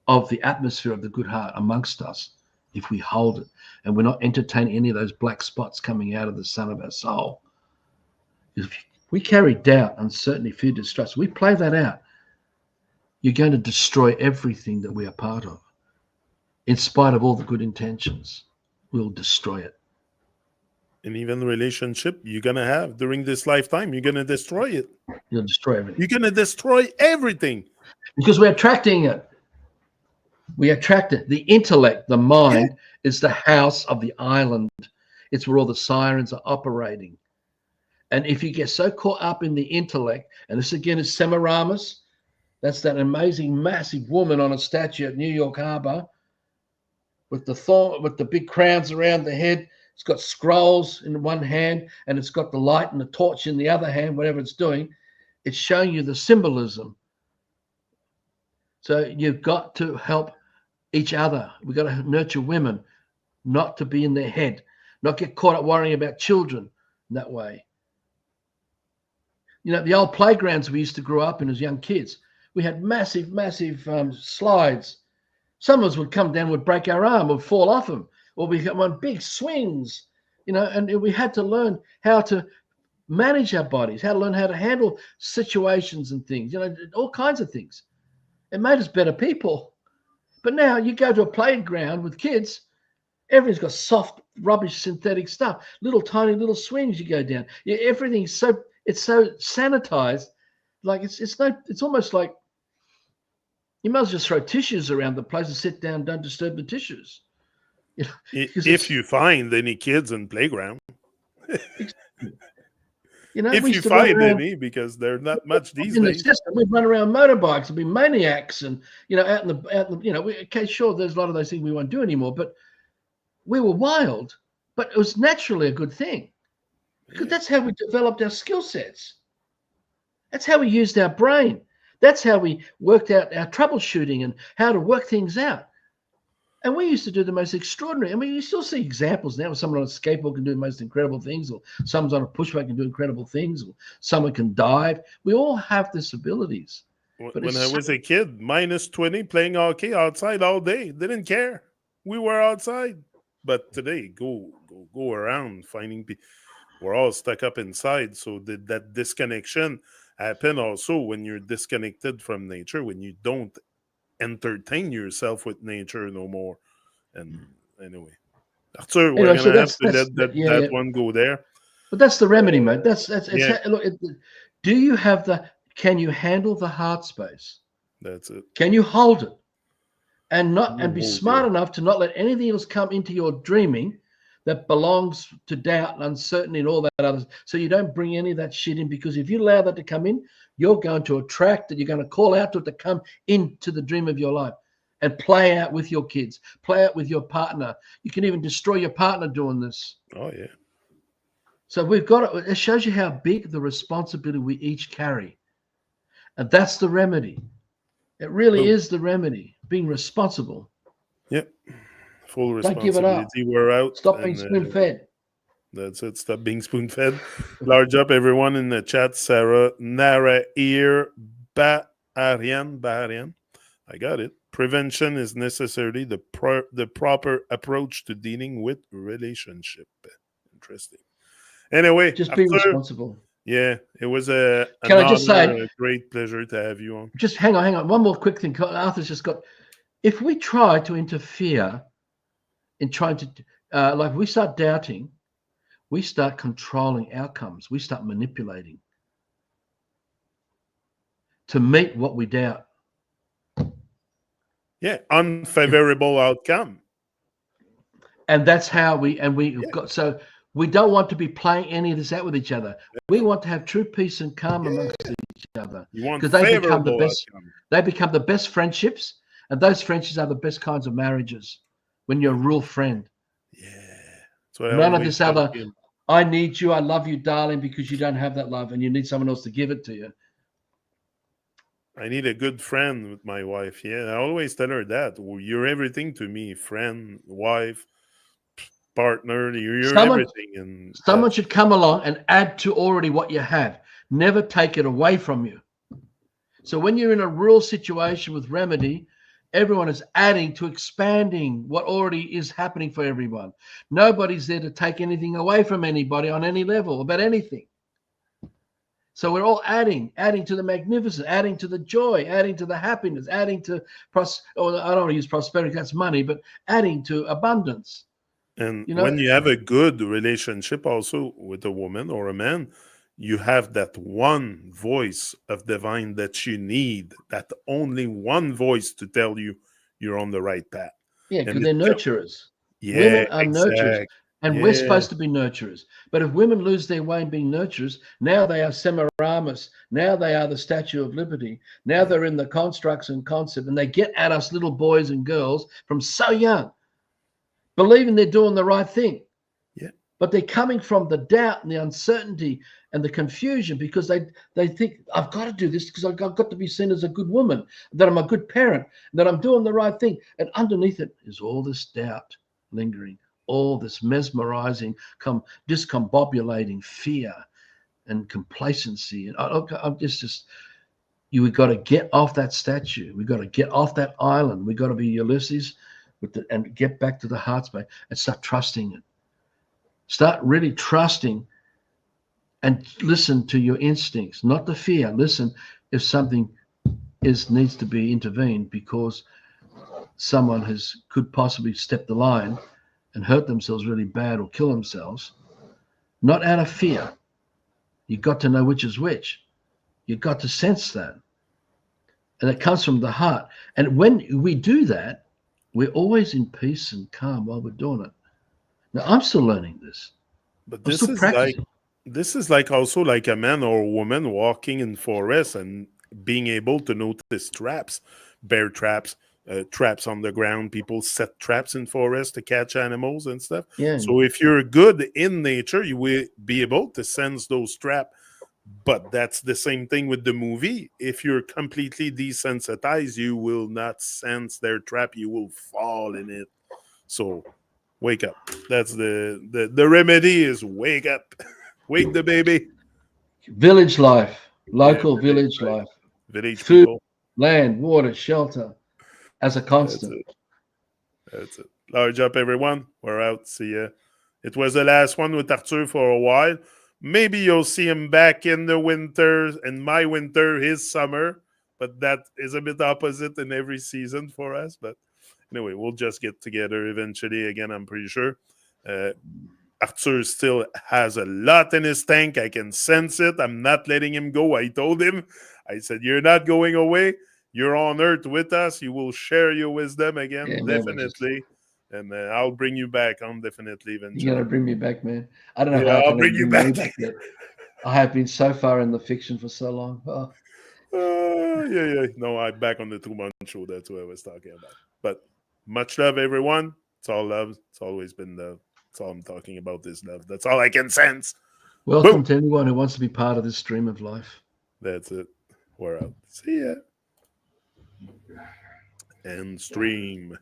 of the atmosphere of the good heart amongst us if we hold it and we're not entertaining any of those black spots coming out of the sun of our soul. If we carry doubt, uncertainty, fear, distrust, we play that out, you're going to destroy everything that we are part of. In spite of all the good intentions, we'll destroy it. And even the relationship you're going to have during this lifetime, you're going to destroy it. You'll destroy everything. You're going to destroy everything. Because we're attracting it. We attract it. The intellect, the mind, is the house of the island. It's where all the sirens are operating. And if you get so caught up in the intellect, and this again is Semiramis, that's that amazing, massive woman on a statue at New York Harbor with the big crowns around the head. It's got scrolls in one hand, and it's got the light and the torch in the other hand, whatever it's doing. It's showing you the symbolism. So you've got to help each other. We've got to nurture women, not to be in their head, not get caught up worrying about children in that way. You know, the old playgrounds we used to grow up in as young kids, we had massive slides. Some of us would come down, would break our arm, would fall off them, or we got one big swings, you know, and we had to learn how to manage our bodies, how to learn how to handle situations and things, you know, all kinds of things. It made us better people. But now you go to a playground with kids, everything's got soft, rubbish, synthetic stuff, little tiny little swings you go down. Everything's so sanitized, like it's almost like you might as well just throw tissues around the place and sit down, don't disturb the tissues. You know, if you find any kids in playground. You know, if you find any, because they're not much these days. We'd run around motorbikes and be maniacs, and you know, out in the you know, okay, sure, there's a lot of those things we won't do anymore, but we were wild, but it was naturally a good thing because that's how we developed our skill sets. That's how we used our brain. That's how we worked out our troubleshooting and how to work things out. And we used to do the most extraordinary. I mean, you still see examples now where someone on a skateboard can do the most incredible things, or someone's on a pushback can do incredible things, or someone can dive. We all have these abilities. When I was a kid, -20, playing hockey outside all day, didn't care. We were outside. But today, go around finding people. We're all stuck up inside. So that disconnection happen also when you're disconnected from nature, when you don't entertain yourself with nature no more. And anyway, Arthur, we're gonna have to let that one go there. But that's the remedy, mate. Look. Do you have can you handle the heart space? That's it. Can you hold it and be smart enough to not let anything else come into your dreaming that belongs to doubt and uncertainty and all that other, so you don't bring any of that shit in, because if you allow that to come in, you're going to attract it. You're going to call out to it to come into the dream of your life and play out with your kids, play out with your partner. You can even destroy your partner doing this. Oh, yeah. So we've got it shows you how big the responsibility we each carry. And that's the remedy. It really is the remedy, being responsible. Yep. Full responsibility. Don't give it up. We're out. Stop being spoon-fed. That's it. Stop being spoon-fed. Large up everyone in the chat. Sarah, Nara, Ear, Baharian. I got it. Prevention is necessarily the proper approach to dealing with relationship. Interesting. Anyway. Just be responsible. Yeah, it was a great pleasure to have you on. Just hang on. One more quick thing. Arthur's just got, if we try to interfere in trying to, like we start doubting, we start controlling outcomes, we start manipulating to meet what we doubt. Yeah, unfavorable outcome. And that's how we've Yeah, got, so we don't want to be playing any of this out with each other. We want to have true peace and calm amongst yeah. each other, You want because favorable outcome. they become the best friendships, and those friendships are the best kinds of marriages when you're a real friend. Yeah. So I None of always this tell other, him, I need you, I love you, darling, because you don't have that love and you need someone else to give it to you. I need a good friend with my wife. Yeah, I always tell her that. Well, you're everything to me, friend, wife, partner. You're Someone everything, and someone that's should come along and add to already what you have. Never take it away from you. So when you're in a real situation with remedy, everyone is adding to expanding what already is happening for everyone. Nobody's there to take anything away from anybody on any level about anything. So we're all adding to the magnificent, adding to the joy, adding to the happiness, adding to or I don't want to use prosperity, that's money, but adding to abundance. and You know, when you have a good relationship also with a woman or a man, you have that one voice of divine that you need, that only one voice to tell you you're on the right path. yeah, And because it they're nurturers. yeah, Women are nurturers, exact. and we're Yeah. supposed to be nurturers. But if women lose their way in being nurturers, now they are Semiramis. Now they are the Statue of Liberty. Now Yeah. they're in the constructs and concept, and they get at us little boys and girls from so young, believing they're doing the right thing. Yeah. But they're coming from the doubt and the uncertainty and the confusion, because they think, I've got to do this because I've got to be seen as a good woman, that I'm a good parent, that I'm doing the right thing. And underneath it is all this doubt lingering, all this mesmerizing, discombobulating fear and complacency. And I'm just we've got to get off that statue. We've got to get off that island. We've got to be Ulysses and get back to the heart space and start trusting it. Start really trusting and listen to your instincts, not the fear. Listen if something needs to be intervened because someone could possibly step the line and hurt themselves really bad or kill themselves, not out of fear. You've got to know which is which. You've got to sense that. And it comes from the heart. And when we do that, we're always in peace and calm while we're doing it. Now, I'm still learning this. But I'm still practicing. this is like also like a man or a woman walking in forest and being able to notice traps, bear traps, traps on the ground. People set traps in forest to catch animals and stuff. Yeah. So if you're good in nature, you will be able to sense those traps. But that's the same thing with the movie. If you're completely desensitized, you will not sense their trap. You will fall in it. So wake up. That's the remedy is wake up. Wake the baby. Village life, Yeah, local village life, village food, people. land, water, shelter as a That's constant. it. That's it. Large up, everyone. We're out. See ya. It was the last one with Arthur for a while. Maybe you'll see him back in the winter, and my winter, his summer. But that is a bit opposite in every season for us. But anyway, we'll just get together eventually again, I'm pretty sure. Uh, Arthur still has a lot in his tank. I can sense it. I'm not letting him go. I told him, I said, you're not going away. You're on earth with us. You will share your wisdom again, Yeah, man, definitely. And I'll bring you back on definitely you're eventually. gonna bring me back, man. I don't know Yeah, how I I'll can ever bring you bring you back. back yet. I have been so far in the fiction for so long. Oh, Yeah. No, I'm back on the TruMon show. That's what I was talking about. But much love, everyone. It's all love. It's always been love. That's all I'm talking about is love. That's all I can sense. Boom. welcome to anyone who wants to be part of this stream of life. That's it. We're out. See ya. And stream.